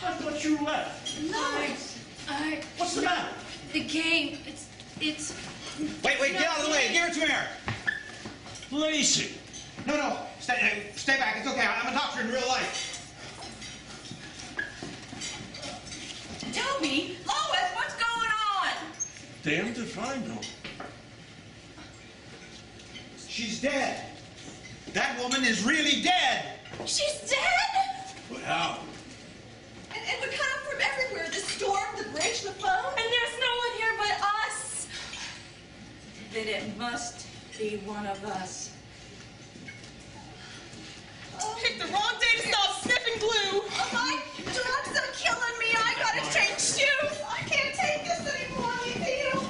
I thought you left. Lois. What's the matter? The game, it's... Wait, get out of the way. Give her to me. Lacey. No. Stay back. It's okay. I'm a doctor in real life. Toby, Lois, what's going on? Damned if I know. She's dead. That woman is really dead. She's dead? But how? And we cut up from everywhere. The storm, the bridge, the phone. And there's no one here but us. Then it must be one of us. Picked the wrong day to stop sniffing glue. Oh, my drugs are killing me. I gotta change shoes. I can't take this anymore. I feel.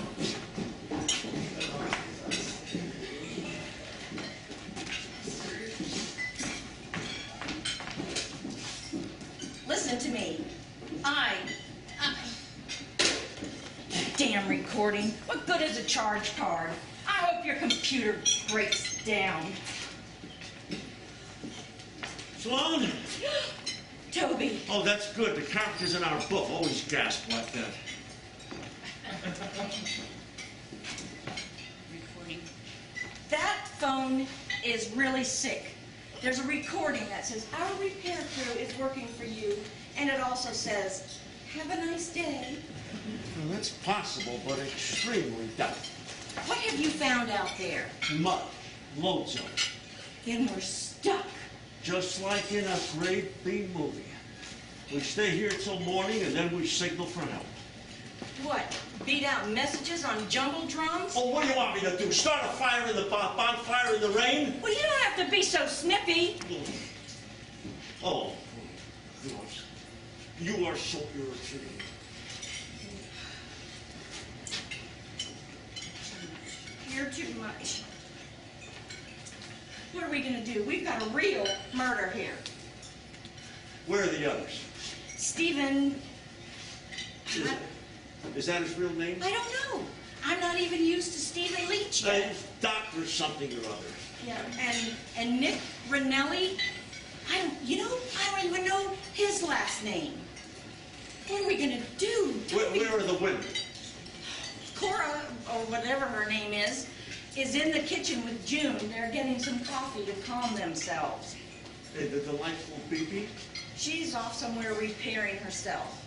Listen to me. Damn recording. What good is a charge card? I hope your computer breaks down. Sloan? Toby. Oh, that's good. The characters in our book always gasp like that. Recording. That phone is really sick. There's a recording that says, our repair crew is working for you. And it also says, have a nice day. Well, that's possible, but extremely doubtful. What have you found out there? Mud. Loads of it. Then we're stuck. Just like in a grade B movie. We stay here till morning and then we signal for help. What? Beat out messages on jumble drums? Oh, what do you want me to do? Start a fire in the bonfire in the rain? Well, you don't have to be so snippy. Oh, gosh. You are so irritating. You're too much. What are we gonna do? We've got a real murder here. Where are the others? Stephen, Is that his real name? I don't know. I'm not even used to Stephen Leach yet. Doctor something or other. Yeah, and Nick Ranelli, I don't even know his last name. What are we gonna do? Where are the women? Cora, or whatever her name is in the kitchen with June. They're getting some coffee to calm themselves. The delightful Bibi? She's off somewhere repairing herself.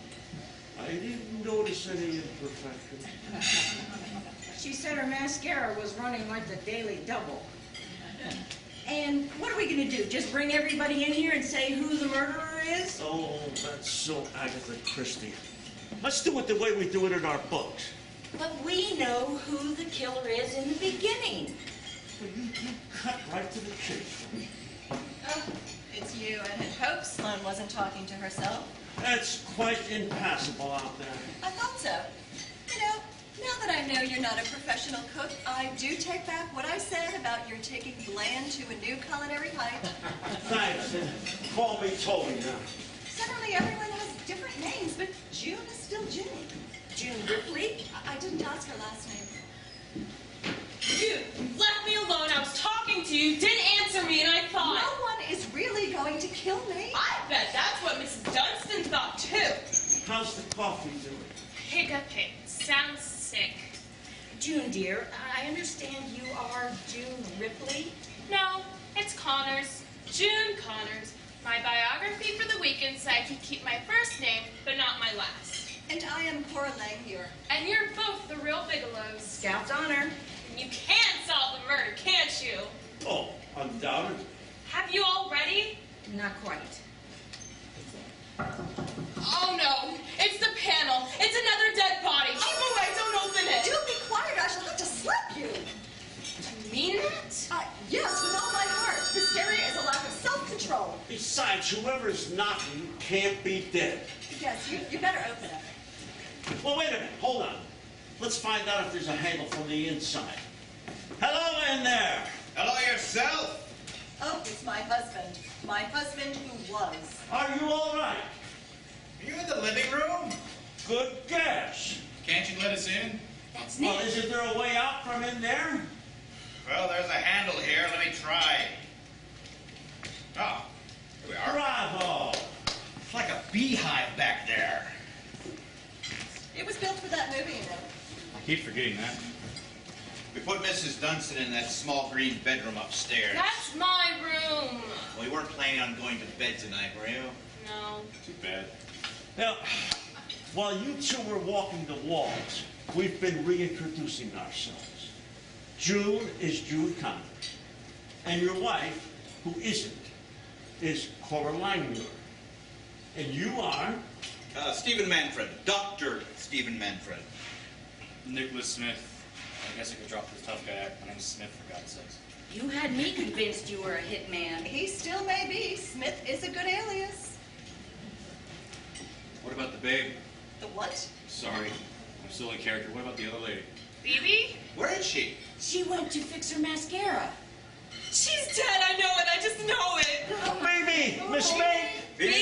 I didn't notice any imperfections. She said her mascara was running like the Daily Double. And what are we gonna do? Just bring everybody in here and say who the murderer is? Oh, that's so Agatha Christie. Let's do it the way we do it in our books. But we know who the killer is in the beginning. Well, you cut right to the chase. Oh, it's you. I had hoped Sloane wasn't talking to herself. That's quite impassable out there. I thought so. You know, now that I know you're not a professional cook, I do take back what I said about your taking Bland to a new culinary height. Thanks, and call me Toby now. Suddenly everyone has different names, but June is still June. June Ripley? I didn't ask her last name. You left me alone. I was talking to you, didn't answer me, and I thought... No one is really going to kill me. I bet that's what Mrs. Dunstan thought, too. How's the coffee doing? Hiccup. Sounds sick. June, dear, I understand you are June Ripley. No, it's Connors. June Connors. My biography for the weekend said I could keep my first name, but not my last. And I am Cora Langmuir. And you're both the real Bigelows. Scout's honor. And you can solve the murder, can't you? Oh, undoubtedly. Have you all ready? Not quite. Oh no, it's the panel. It's another dead body. Keep away, don't open it. Do be quiet, I shall have to slap you. Do you mean that? Yes, with all my heart. Hysteria is a lack of self-control. Besides, whoever's knocking can't be dead. Yes, you better open it. Well, wait a minute. Hold on. Let's find out if there's a handle from the inside. Hello in there. Hello yourself. Oh, it's my husband. My husband who was. Are you all right? Are you in the living room? Good guess. Can't you let us in? That's Well, Nick. isn't there a way out from in there? Well, there's a handle here. Let me try. Oh, here we are. Bravo. It's like a beehive back there. It was built for that movie, you know. I keep forgetting that. We put Mrs. Dunstan in that small green bedroom upstairs. That's my room. Well, you weren't planning on going to bed tonight, were you? No. Too bad. Now, while you two were walking the walls, we've been reintroducing ourselves. June is June Connors, and your wife, who isn't, is Cora Langmuir. And you are? Stephen Manfred. Dr. Stephen Manfred. Nicholas Smith. I guess I could drop this tough guy act. My name's Smith, for God's sakes. You had me convinced you were a hitman. He still may be. Smith is a good alias. What about the babe? The what? Sorry, I'm still in character. What about the other lady? Phoebe? Where is she? She went to fix her mascara. She's dead, I know it. I just know it. Phoebe! Miss May! Phoebe!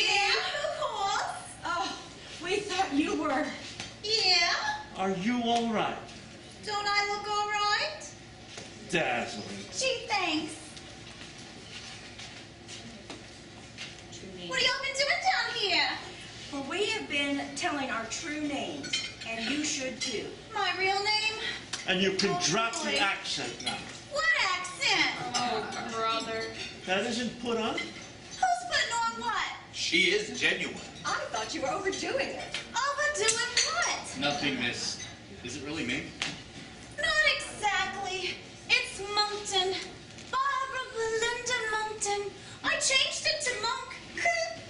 Yeah, of course. Oh, we thought you were. Yeah. Are you all right? Don't I look all right? Dazzling. Gee, thanks. What have y'all been doing down here? Well, we have been telling our true names, and you should too. My real name? And you can Oh, drop boy. the accent now. What accent? Oh, brother. That isn't put on? Who's putting on what? She is genuine. I thought you were overdoing it. Overdoing what? Nothing, miss. Is it really me? Not exactly. It's Monkton. Barbara Belinda Monkton. I changed it to Monk,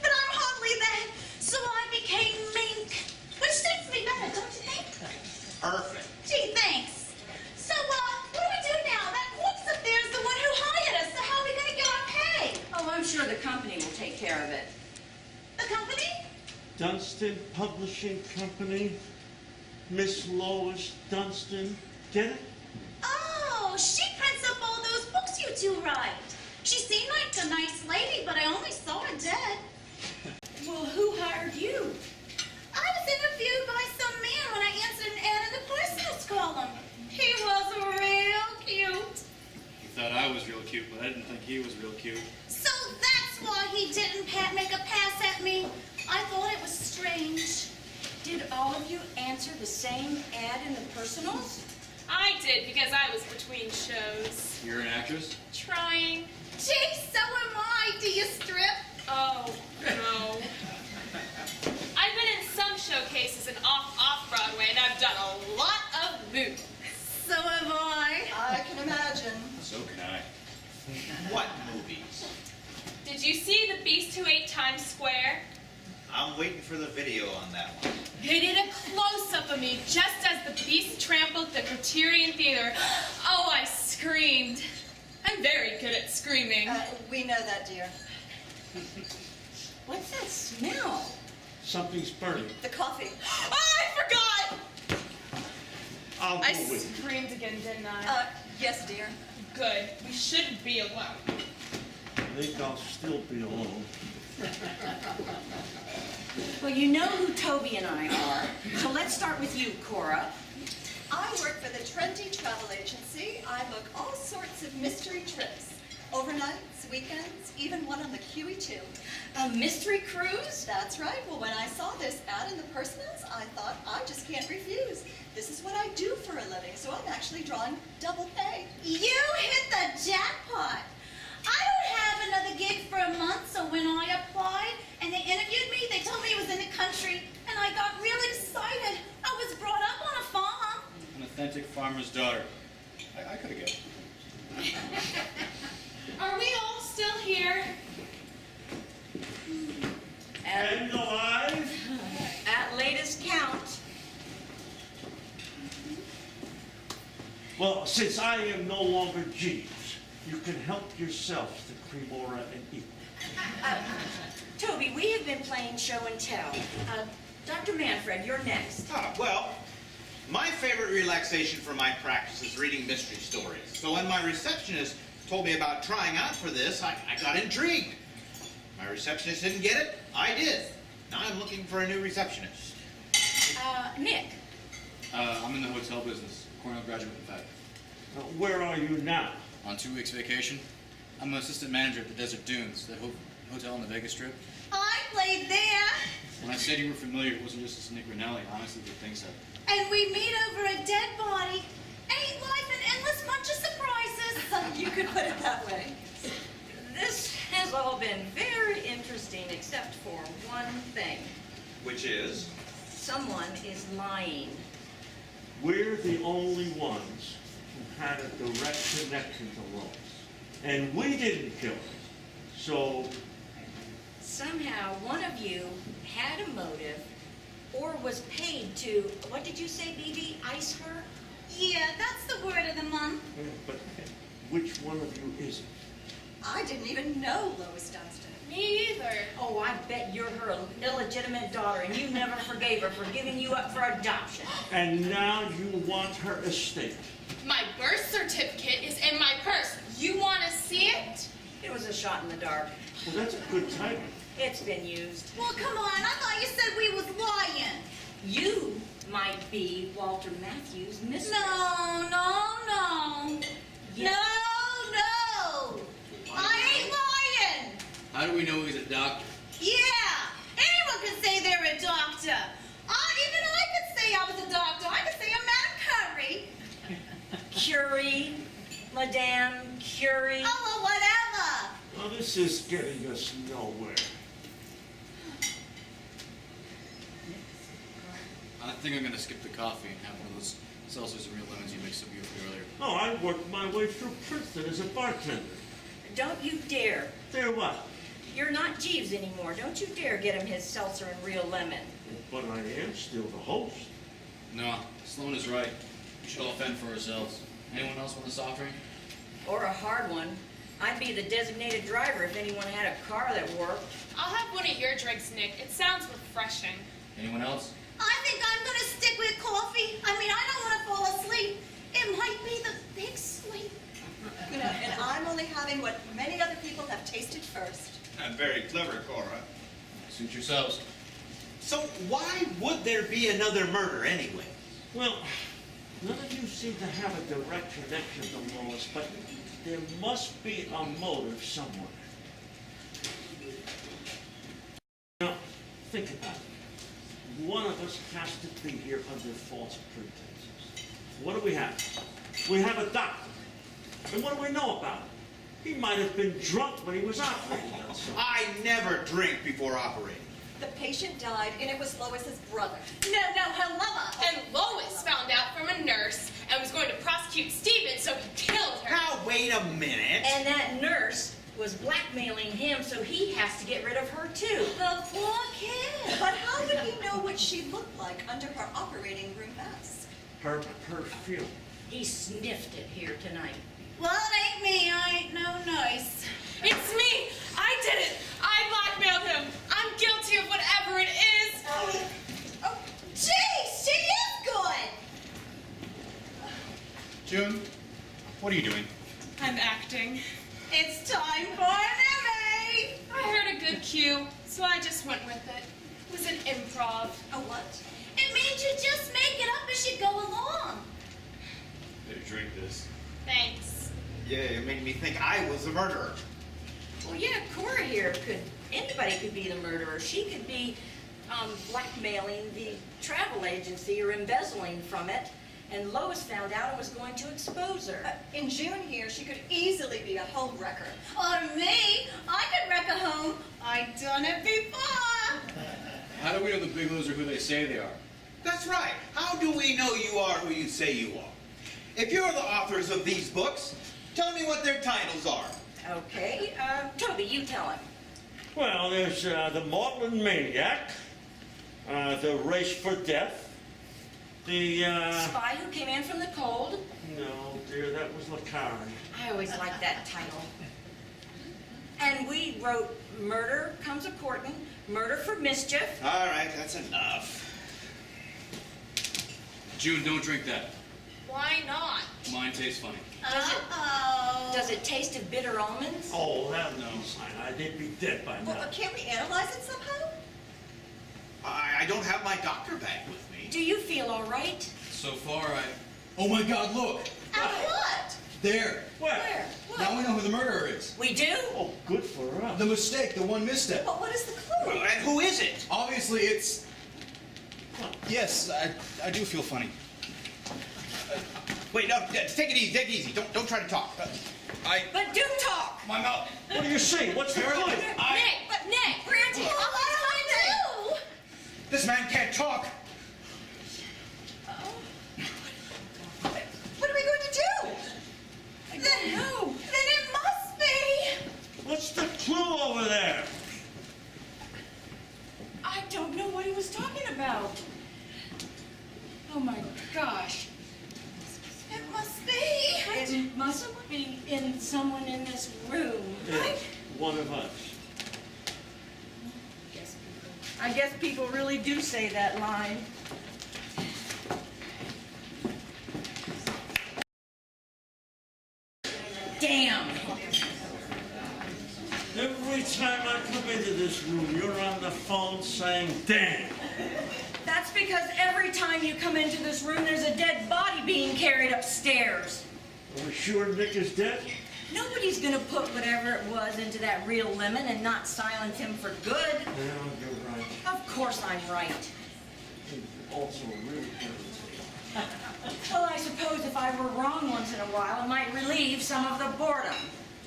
but I'm hardly that, so I became Mink, which suits me better, don't you think? Perfect. Gee, thanks. So, what do we do now? That corpse up there is the one who hired us, so how are we going to get our pay? Oh, I'm sure the company will take care of it. The company? Dunstan Publishing Company. Miss Lois Dunstan. Get it? Oh, she prints up all those books you two write. She seemed like a nice lady, but I only saw her dead. Well, who hired you? I was interviewed by Did all of you answer the same ad in the personals? I did because I was between shows. You're an actress? Trying. Gee, so am I. Do you strip? Oh, no. I've been in some showcases and off Broadway, and I've done a lot of movies. So am I. I can imagine. So can I. What movies? Did you see The Beast Who Ate Times Square? I'm waiting for the video on that one. They did a close-up of me just as the beast trampled the Criterion Theater. Oh, I screamed. I'm very good at screaming. We know that, dear. What's that smell? Something's burning. The coffee. Oh, I forgot! I'll go I with you. screamed again, didn't I? Yes, dear. Good. We shouldn't be alone. I think I'll still be alone. Well, you know who Toby and I are, so let's start with you, Cora. I work for the Trendy Travel Agency. I book all sorts of mystery trips. Overnights, weekends, even one on the QE2. A mystery cruise? That's right. Well, when I saw this ad in the personals, I thought, I just can't refuse. This is what I do for a living, so I'm actually drawing double pay. You hit the jackpot. I don't have another gig for a month, so when I applied and they interviewed me, they told me it was in the country, and I got real excited. I was brought up on a farm. An authentic farmer's daughter. I could have guessed. Are we all still here? And alive? At latest count. Well, since I am no longer Jeeves, you can help yourself to Cremora and Eagle. Toby, we have been playing show and tell. Dr. Manfred, you're next. Well, my favorite relaxation for my practice is reading mystery stories. So when my receptionist told me about trying out for this, I got intrigued. My receptionist didn't get it, I did. Now I'm looking for a new receptionist. Nick. I'm in the hotel business. Cornell graduate, in fact. Where are you now? On 2 weeks vacation. I'm an assistant manager at the Desert Dunes, the hotel on the Vegas Strip. I played there, When I said you were familiar, it wasn't just a Nick Rinelli. I honestly did think so. and we meet over a dead body and eat life an endless bunch of surprises. You could put it that way. This has all been very interesting, except for one thing. Which is? Someone is lying. We're the only ones who had a direct connection to Lois. And we didn't kill her. So, Somehow, one of you had a motive or was paid to, what did you say, BB? Ice her? Yeah, that's the word of the month. but which one of you is it? I didn't even know Lois Dunstan. Me either. Oh, I bet you're her illegitimate daughter and you never forgave her for giving you up for adoption. And now you want her estate. My birth certificate is in my purse. You want to see it? It was a shot in the dark. Well, that's a good timing. It's been used. Well, come on, I thought you said we was lying. You might be Walter Matthews' mistress. No. Yes. No. I ain't lying. How do we know he's a doctor? Yeah, anyone can say they're a doctor. Even I could say I was a doctor. I could say I'm Madame Curie. Curie, Madame Curie. Oh, well, whatever. Well, this is getting us nowhere. I think I'm going to skip the coffee and have one of those seltzers and real lemons you mixed up beautifully earlier. No, I worked my way through Princeton as a bartender. Don't you dare. There what? You're not Jeeves anymore. Don't you dare get him his seltzer and real lemon. But I am still the host. No, Sloan is right. We should all fend for ourselves. Anyone else want a soft drink? Or a hard one. I'd be the designated driver if anyone had a car that worked. I'll have one of your drinks, Nick. It sounds refreshing. Anyone else? I think I'm going to stick with coffee. I mean, I don't want to fall asleep. It might be the big sleep. You know, and I'm only having what many other people have tasted first. I'm very clever, Cora. Suit yourselves. So why would there be another murder anyway? Well, none of you seem to have a direct connection to Lois, but there must be a motive somewhere. Now, think about it. one of us has to be here under false pretenses. What do we have? We have a doctor. And what do we know about him? He might have been drunk when he was operating on someone. I never drink before operating. The patient died, and it was Lois's brother. No, her lover. And Lois found out from a nurse and was going to prosecute Stephen, so he killed her. Now, wait a minute. And that nurse was blackmailing him, so he has to get rid of her too. The poor kid. But how would he know what she looked like under her operating room mask? Her perfume. He sniffed it here tonight. Well, it ain't me. I ain't no nice. It's me! I did it! I blackmailed him! I'm guilty of whatever it is! Oh, gee, she is good. June, what are you doing? I'm acting. It's time for an Emmy. I heard a good cue, so I just went with it. It was an improv. A what? It means you just make it up as you go along. Better drink this. Thanks. Yeah, it made me think I was the murderer. Well, yeah, Cora here anybody could be the murderer. She could be blackmailing the travel agency or embezzling from it. And Lois found out and was going to expose her. In June here, she could easily be a home wrecker. Or me. I could wreck a home. I done it before. How do we know the big loser who they say they are? That's right. How do we know you are who you say you are? If you're the authors of these books, tell me what their titles are. Okay, Toby, you tell him. Well, there's the Maudlin Maniac, the Race for Death, the, Spy Who Came In From the Cold. no, dear, that was Lacari. I always liked that title. And we wrote Murder Comes a Courtin', Murder for Mischief. All right, that's enough. June, don't drink that. Why not? Mine tastes funny. Uh-oh. Does it taste of bitter almonds? Oh, that would be fine. They'd be dead by Well, now. can't we analyze it somehow? I don't have my doctor bag with me. Do you feel all right? So far, Oh my God, look! At what? There! Where? Now we know who the murderer is. We do? Oh, good for us. The mistake, the one misstep. But what is the clue? And who is it? Obviously, it's... Yes, I do feel funny. Wait, no, take it easy, take it easy. Don't try to talk. But do talk! My mouth... What do you see? What's the clue? Nick, Granty, what do I do? This man can't talk. What are we going to do? Then who? Then it must be. What's the clue over there? I don't know what he was talking about. Oh my gosh. It must be. It must be in someone in this room. It's one of us. I guess people really do say that line. Damn! Every time I come into this room, you're on the phone saying, damn. That's because every time you come into this room, there's a dead body being carried upstairs. Are we sure Nick is dead? Nobody's gonna put whatever it was into that real lemon and not silence him for good. Yeah, you're right. Of course I'm right. You're also really good. Well, I suppose if I were wrong once in a while, it might relieve some of the boredom.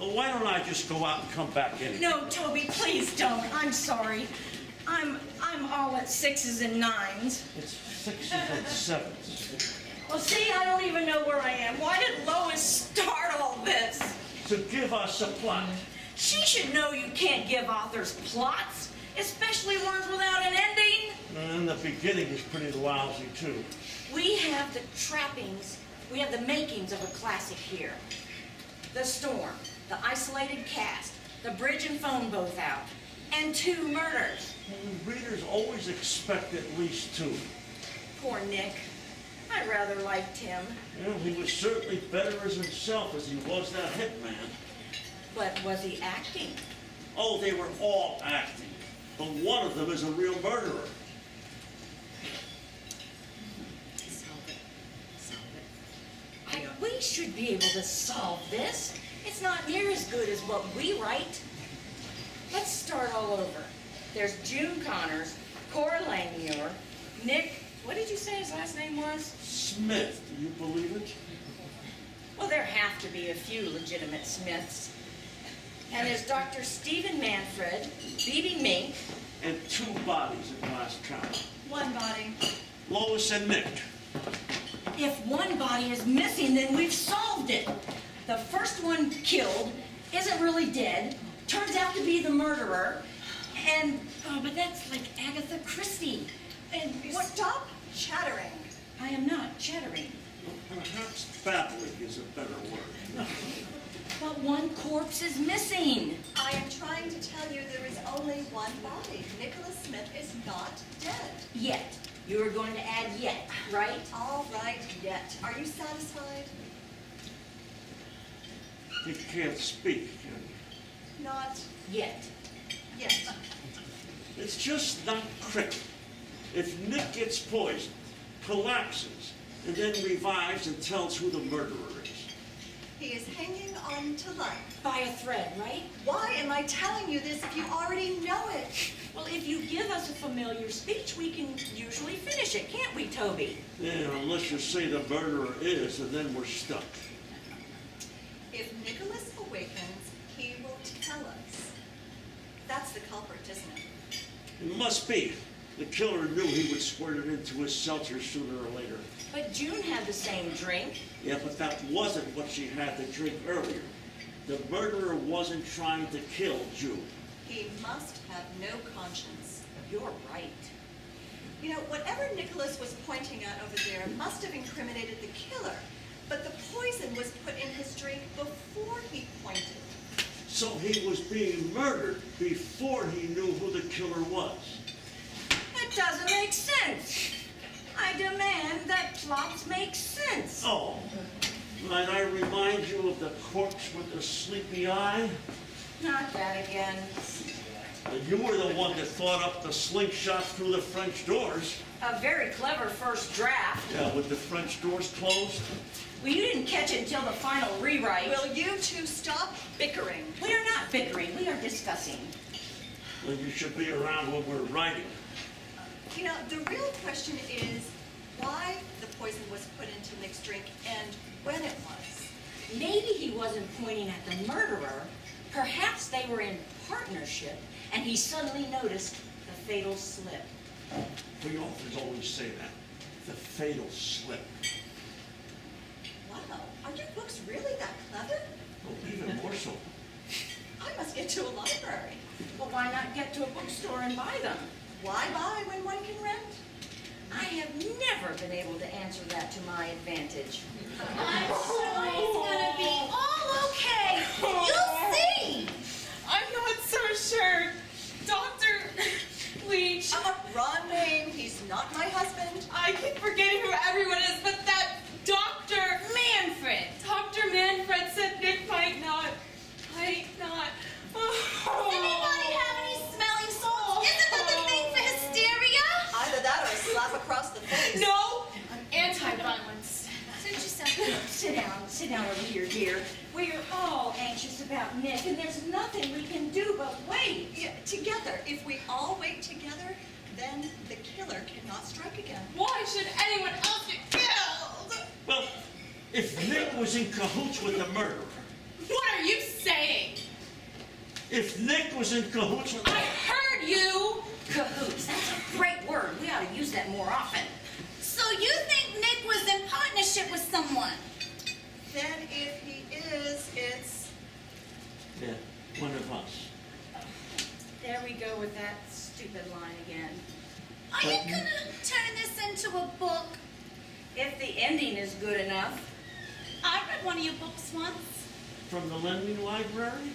Well, why don't I just go out and come back in? No, Toby, please don't. I'm sorry. I'm all at 6s and 9s. It's 6s and 7s. Well, see, I don't even know where I am. Why did Lois start all this? To give us a plot. She should know you can't give authors plots, especially ones without an ending. And the beginning is pretty lousy, too. We have the trappings, we have the makings of a classic here. The storm, the isolated cast, the bridge and phone both out, and 2 murders. Well, readers always expect at least 2. Poor Nick. I rather liked him. Well, he was certainly better as himself as he was that hitman. But was he acting? Oh, they were all acting. But one of them is a real murderer. We should be able to solve this. It's not near as good as what we write. Let's start all over. There's June Connors, Cora Langmuir, Nick, what did you say his last name was? Smith, do you believe it? Well, there have to be a few legitimate Smiths. And there's Dr. Stephen Manfred, B.B. Mink. And 2 bodies at last count. 1 body. Lois and Nick. If one body is missing, then we've solved it. The first one killed isn't really dead, turns out to be the murderer, and, oh, but that's like Agatha Christie. And what? Stop chattering. I am not chattering. Well, perhaps babbling is a better word. But one corpse is missing. I am trying to tell you there is only 1 body. Nicholas Smith is not dead. Yet. You were going to add yet, right? All right, yet. Are you satisfied? You can't speak, can you? Not Yet. yet. It's just not cricket. If Nick gets poisoned, collapses, and then revives and tells who the murderer is. He is hanging on to life. By a thread, right? Why am I telling you this if you already know it? Well, if you give us a familiar speech, we can usually finish it, can't we, Toby? Yeah, unless you say the murderer is, and then we're stuck. If Nicholas awakens, he will tell us. That's the culprit, isn't it? It must be. The killer knew he would squirt it into his seltzer sooner or later. But June had the same drink. Yeah, but that wasn't what she had to drink earlier. The murderer wasn't trying to kill June. He must have no conscience. You're right. You know, whatever Nicholas was pointing at over there must have incriminated the killer. But the poison was put in his drink before he pointed. So he was being murdered before he knew who the killer was. That doesn't make sense. I demand that plots make sense. Oh, might I remind you of the corpse with the sleepy eye? Not that again. You were the one that thought up the slingshot through the French doors. A very clever first draft. Yeah, with the French doors closed. Well, you didn't catch it until the final rewrite. Will you two stop bickering? We are not bickering. We are discussing. Well, you should be around when we're writing. You know, the real question is why the poison was put into Nick's drink and when it was. Maybe he wasn't pointing at the murderer. Perhaps they were in partnership, and he suddenly noticed the fatal slip. We authors always say that. The fatal slip. Wow, are your books really that clever? Oh, even more so. I must get to a library. Well, why not get to a bookstore and buy them? Why buy when one can rent? I have never been able to answer that to my advantage. I'm sure he's gonna be all okay. You'll see. I'm not so sure. Dr. Leach, Wrong name. He's not my husband. I keep forgetting who everyone is, but that Dr. Manfred. Dr. Manfred said Nick might not. Does anybody have any smelling salts? Isn't that the thing for hysteria? Either that or a slap across the face. No! Anti-violence. Sit down over here, dear. We're all anxious about Nick, and there's nothing we can do but wait. Yeah, together. If we all wait together, then the killer cannot strike again. Why should anyone else get killed? Well, if Nick was in cahoots with the murderer, What are you saying? if Nick was in cahoots with... I heard you! Cahoots, that's a great word. We ought to use that more often. So you think Nick was in partnership with someone? Then if he is, it's... Yeah, one of us. There we go with that stupid line again. Are you gonna turn this into a book? If the ending is good enough. I read one of your books once. From the lending library?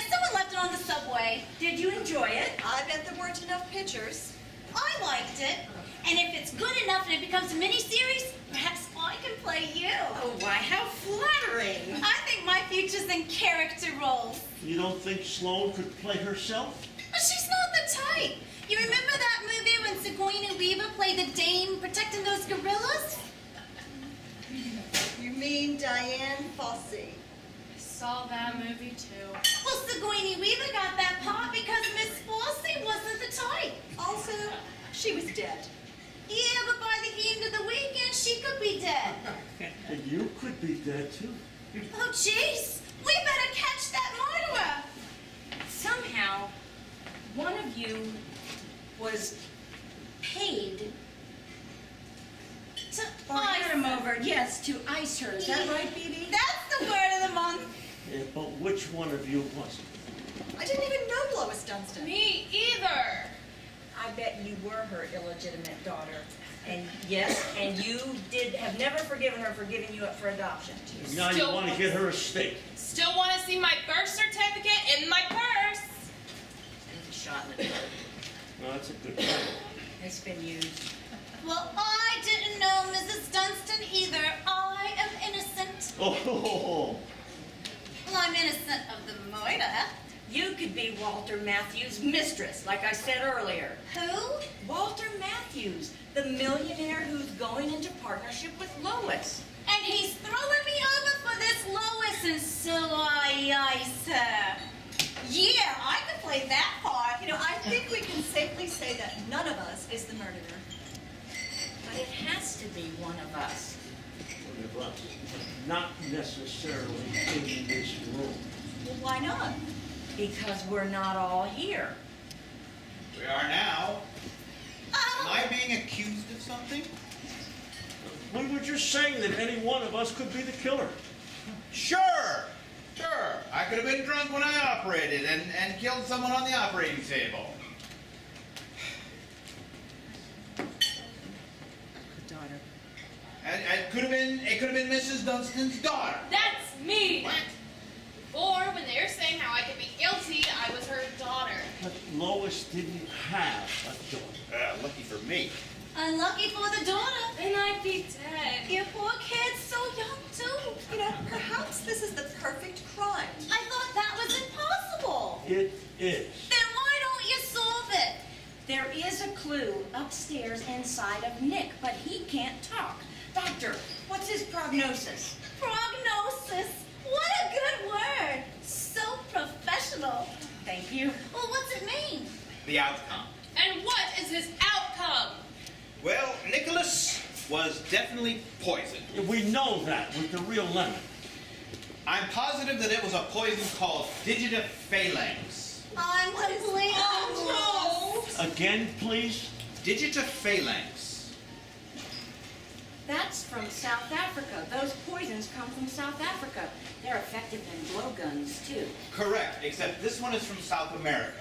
Someone left it on the subway. Did you enjoy it? I bet there weren't enough pictures. I liked it. And if it's good enough and it becomes a miniseries, perhaps I can play you. Oh, why, how flattering. I think my future's in character roles. You don't think Sloane could play herself? But she's not the type. You remember that movie when Sigourney Weaver played the dame protecting those gorillas? You mean Diane Fossey? Saw that movie too. Well, Sigourney Weaver got that because Miss Fossey wasn't the type. Also, she was dead. Yeah, be dead. And you could be dead too. Oh, jeez. We better catch that murderer. Somehow, one of you was paid To or had him over, yes, to ice her. Is that right, Bibi? That's the word of the month. Yeah, but which one of you was it? I didn't even know Lois Dunstan. Me either. I bet you were her illegitimate daughter. And yes, and you have never forgiven her for giving you up for adoption. Now you Still want to was. get her a steak. Still want to see my birth certificate in my purse. And a shot in the dark. No, that's a good point. It's been used. Well, I didn't know Mrs. Dunstan either. I am innocent. Oh, Well, I'm innocent of the murder. You could be Walter Matthews' mistress, like I said earlier. Who? Walter Matthews, the millionaire who's going into partnership with Lois. And he's throwing me over for this Lois, and so I ice her. Yeah, I can play that part. You know, I think we can safely say that none of us is the murderer. But it has to be one of us. one of us. Not necessarily in this room. Well, why not? Because we're not all here. We are now. Am Oh, I being accused of something? We were just saying that any one of us could be the killer. Sure. I could have been drunk when I operated and killed someone on the operating table. Daughter. And it could have been Mrs. Dunstan's daughter. That's me. What? Or when they were saying how I could be guilty, I was her daughter. But Lois didn't have a daughter. Lucky for me. unlucky for the daughter. Then I'd be dead. Your poor kid's so young, too. You know, perhaps this is the perfect crime. I thought that was impossible. It is. Then why don't you solve it? There is a clue upstairs inside of Nick, but he can't talk. Doctor, what's his prognosis? Prognosis. What a good word. So professional. Thank you. Well, what's it mean? The outcome. And what is his outcome? Well, Nicholas was definitely poisoned. We know that with the real lemon. I'm positive that it was a poison called digitaphalanx. I'm completely lost. Again, please. Digitaphalanx. That's from South Africa. Those poisons come from South Africa. They're effective in blowguns, too. Correct, except this one is from South America.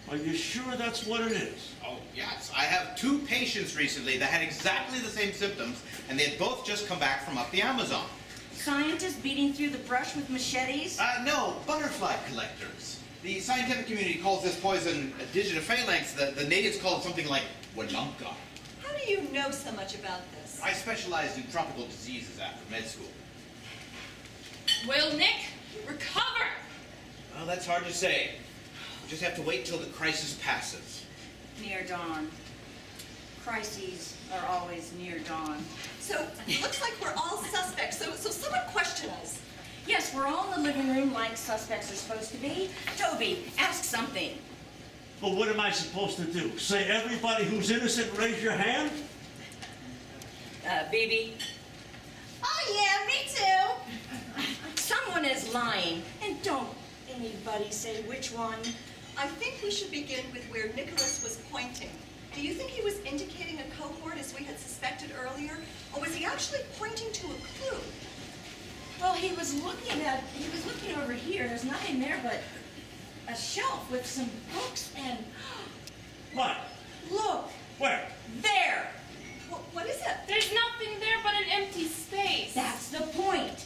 Are you sure that's what it is? Oh, yes. I have 2 patients recently that had exactly the same symptoms, and they had both just come back from up the Amazon. Scientists beating through the brush with machetes? No, butterfly collectors. The scientific community calls this poison digitaphalanx. The natives call it something like Walanka. How do you know so much about this? I specialized in tropical diseases after med school. Will Nick recover? Well, that's hard to say. We just have to wait till the crisis passes. Near dawn. Crises are always near dawn. So, it looks like we're all suspects, so someone question us. Yes, we're all in the living room like suspects are supposed to be. Toby, ask something. Well, what am I supposed to do? Say everybody who's innocent, raise your hand? Bibi, Oh, yeah, me too. someone is lying. And don't anybody say which one. I think we should begin with where Nicholas was pointing. Do you think he was indicating a cohort as we had suspected earlier? Or was he actually pointing to a clue? Well, he was looking over here. There's nothing there but a shelf with some books and What? look, Where? there. What is it? There's nothing there but an empty space. That's the point.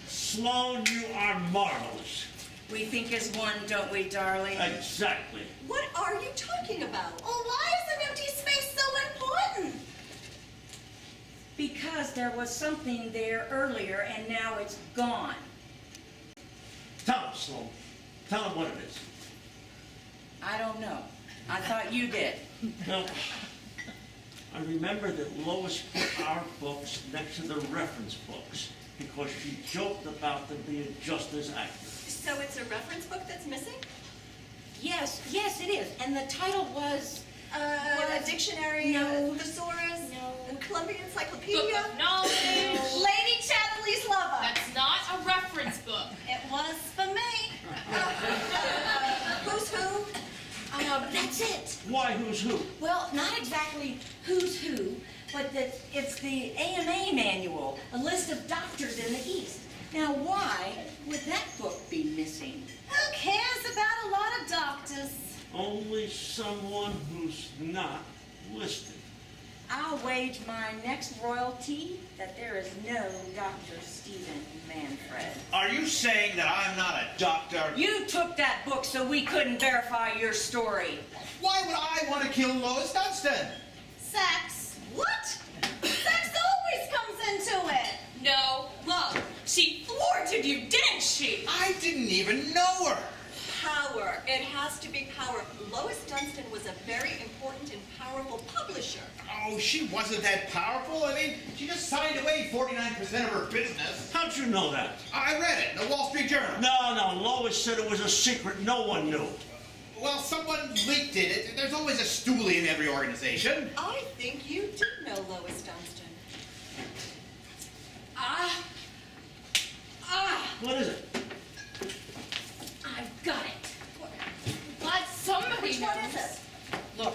Sloan, you are marvelous. We think as one, don't we, darling? Exactly. What are you talking about? Well, why is an empty space so important? Because there was something there earlier and now it's gone. Tell him, Sloan. Tell him what it is. I don't know. I thought you did. Now, I remember that Lois put our books next to the reference books because she joked about them being just as accurate. So it's a reference book that's missing? Yes, it is. And the title was... A dictionary? No. A thesaurus? No. A Columbia Book Encyclopedia? of knowledge. by who's who. Well, not exactly who's who, but that it's the AMA manual, a list of doctors in the East. Now, why would that book be missing? Who cares about a lot of doctors? Only someone who's not listed. I'll wage my next royalty that there is no Dr. Stephen Manfred. Are you saying that I'm not a doctor? You took that book so we couldn't verify your story. Why would I want to kill Lois Dunstan? Sex. What? Sex always comes into it. No, look, she thwarted you, didn't she? I didn't even know her. Power. It has to be power. Lois Dunstan was a very important and powerful publisher. Oh, she wasn't that powerful. I mean, she just signed away 49% of her business. How'd you know that? I read it in the Wall Street Journal. No, Lois said it was a secret no one knew. Well, someone leaked it. There's always a stoolie in every organization. I think you do know Lois Dunstan. What is it? I've got it. But somebody Which one knows. is it? Look,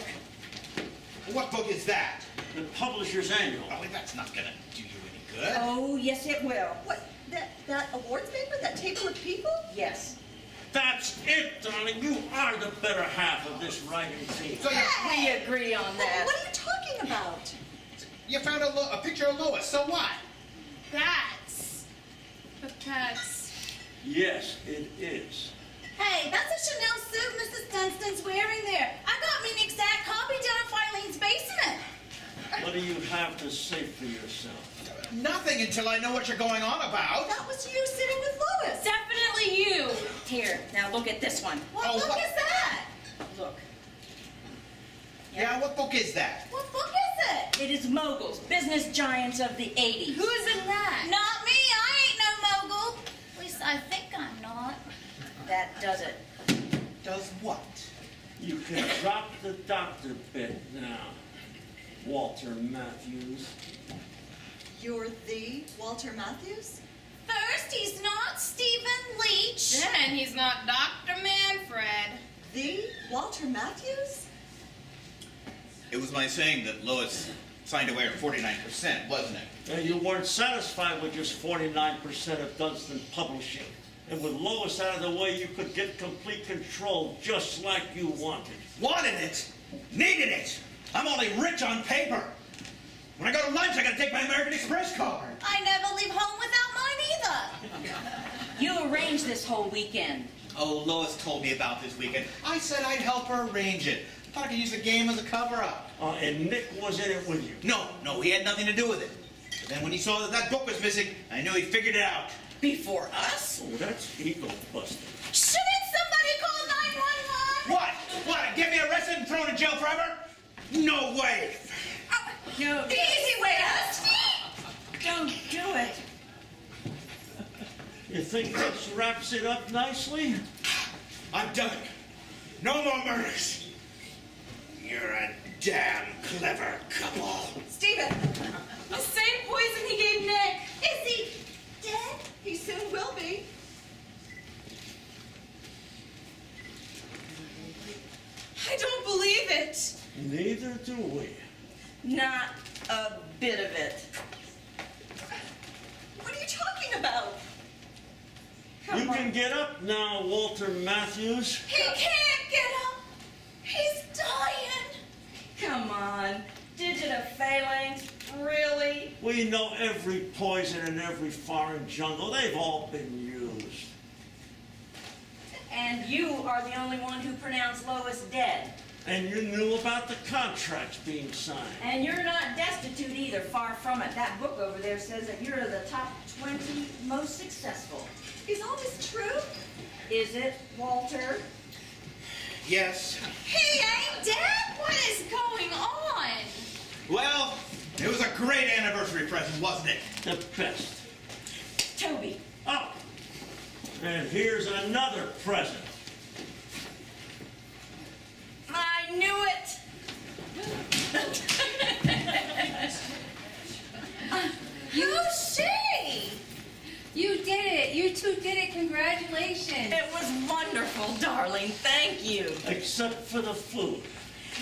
What book is that? The Publisher's Annual. Oh, that's not gonna do you any good. oh, yes it will. What? That awards paper? That table of people? Yes. That's it, darling. You are the better half of this writing team. So We agree on that. What are you talking about? you found a picture of Lois. So what? That's Yes, it is. Hey, that's a Chanel suit Mrs. Dunstan's wearing there. I got me an exact copy down in Filene's basement. What do you have to say for yourself? Nothing until I know what you're going on about. That was you sitting with Lois. definitely you. Here, now look at this one. What Oh, book what- is that? Look. Yeah, what book is that? What book is it? It is Moguls, business giants of the 80s. Who's in that? Not me. I ain't no mogul. At least I think I'm not. That does it. Does what? You can drop the doctor bit now, Walter Matthews. You're the Walter Matthews? First, he's not Stephen Leach. Then he's not Dr. Manfred. The Walter Matthews? It was my saying that Lois signed away her 49%, wasn't it? And you weren't satisfied with just 49% of Dunstan Publishing. And with Lois out of the way, you could get complete control just like you wanted. Wanted it. Needed it. I'm only rich on paper. When I go to lunch, I gotta take my American Express card. I never leave home without mine either. You arranged this whole weekend. Oh, Lois told me about this weekend. I said I'd help her arrange it. Thought I could use the game as a cover-up. And Nick was in it with you. No, he had nothing to do with it. But then when he saw that book was missing, I knew he'd figured it out. Before us? Oh, that's ego busting. Shouldn't somebody call 911? What? Get me arrested and thrown in jail forever? No way. No, The easy way out. don't do it. You think this wraps it up nicely? I'm done. No more murders. You're a damn clever couple. Stephen, The same poison he gave Nick. Is he dead? he soon will be. I don't believe it. Neither do we. Not a bit of it. What are you talking about? You can get up now, Walter Matthews. He can't get up. He's dying. Come on. Digital phalanx? Really? We know every poison in every foreign jungle. They've all been used. And you are the only one who pronounced Lois dead. And you knew about the contracts being signed. And you're not destitute either, far from it. That book over there says that you're the top 20 most successful. Is all this true? Is it, Walter? Yes. He ain't dead? What is going on? Well, it was a great anniversary present, wasn't it? The best. Toby. Oh, and here's another present. I knew it! Who's she? You did it. You two did it. Congratulations. It was wonderful, darling. Thank you. Except for the food.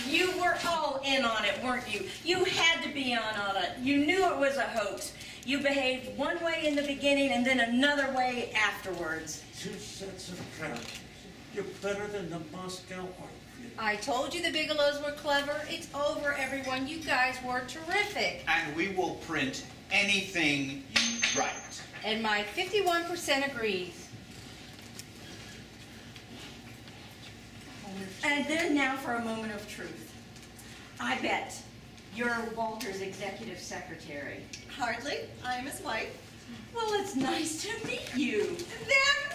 You were all in on it, weren't you? You had to be on it. You knew it was a hoax. You behaved one way in the beginning and then another way afterwards. Two sets of characters. You're better than the Moscow art critic. I told you the Bigelows were clever. It's over, everyone. You guys were terrific. And we will print anything you write. And my 51% agrees. And then now for a moment of truth. I bet you're Walter's executive secretary. Hardly. I am his wife. Well, it's nice to meet you. They're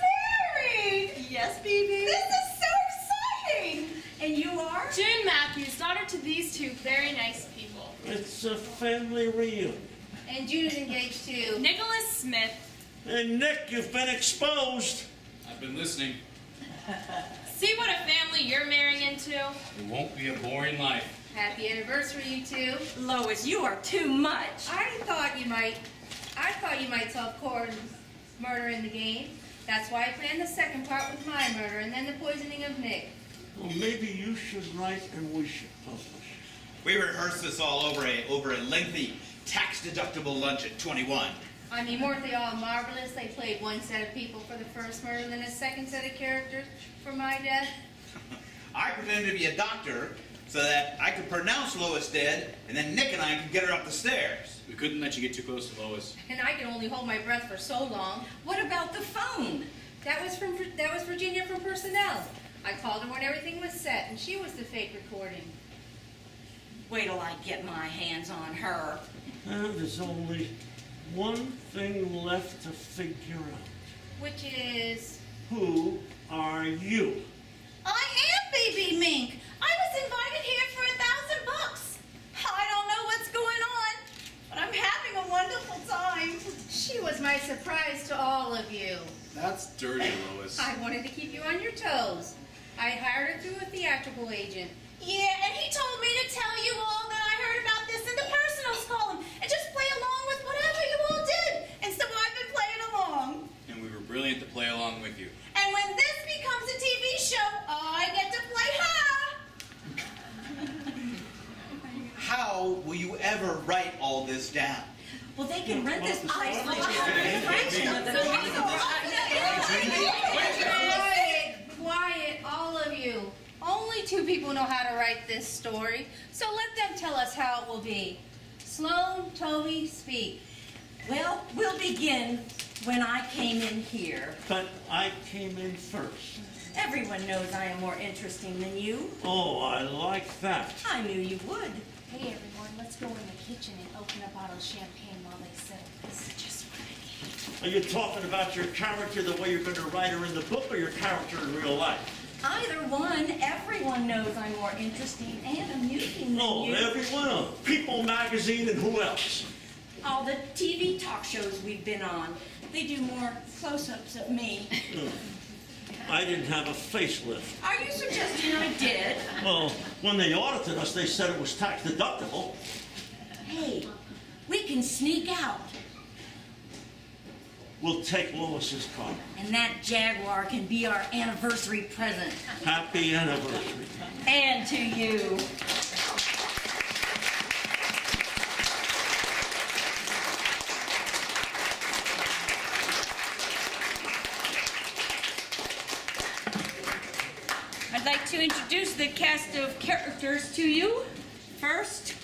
married! Yes, BB. This is so exciting! And you are? June Matthews, daughter to these two very nice people. It's a family reunion. And June is engaged to... Nicholas Smith. And Nick, you've been exposed. I've been listening. See what a family you're marrying into? It won't be a boring life. Happy anniversary, you two. Lois, you are too much. I thought you might solve Corin's murder in the game. That's why I planned the second part with my murder and then the poisoning of Nick. Well, maybe you should write and we should publish. We rehearsed this all over a lengthy tax-deductible lunch at 21. I mean, weren't they all marvelous? They played one set of people for the first murder and then a second set of characters for my death. I pretended to be a doctor so that I could pronounce Lois dead, and then Nick and I could get her up the stairs. We couldn't let you get too close to Lois. And I could only hold my breath for so long. What about the phone? That was Virginia from personnel. I called her when everything was set, and she was the fake recording. Wait till I get my hands on her. There's only one thing left to figure out. Which is... Who are you? I am BB Mink. I was invited here for $1,000. I don't know what's going on, but I'm having a wonderful time. She was my surprise to all of you. That's dirty, Lois. I wanted to keep you on your toes. I hired her through a theatrical agent. Yeah, and he told me to tell you all that I heard about this in the personals column and just play along with whatever you all did. And so I've been playing along. And we were brilliant to play along with you. And when this becomes a TV show, I get to play her. How will you ever write all this down? Well, they can rent this ice for a fraction of the Quiet, all of you. Only two people know how to write this story, so let them tell us how it will be. Sloane, Toby, speak. Well, we'll begin when I came in here. But I came in first. Everyone knows I am more interesting than you. Oh, I like that. I knew you would. Hey everyone, let's go in the kitchen and open a bottle of champagne while they settle this. Just what I need. Are you talking about your character the way you're going to write her in the book or your character in real life? Either one. Everyone knows I'm more interesting and amusing than Oh, you. everyone on People magazine and who else? All the TV talk shows we've been on. They do more close-ups of me. I didn't have a facelift. Are you suggesting I did? Well, when they audited us, they said it was tax deductible. Hey, we can sneak out. We'll take Lois's car. And that Jaguar can be our anniversary present. Happy anniversary. And to you. I'd like to introduce the cast of characters to you. First,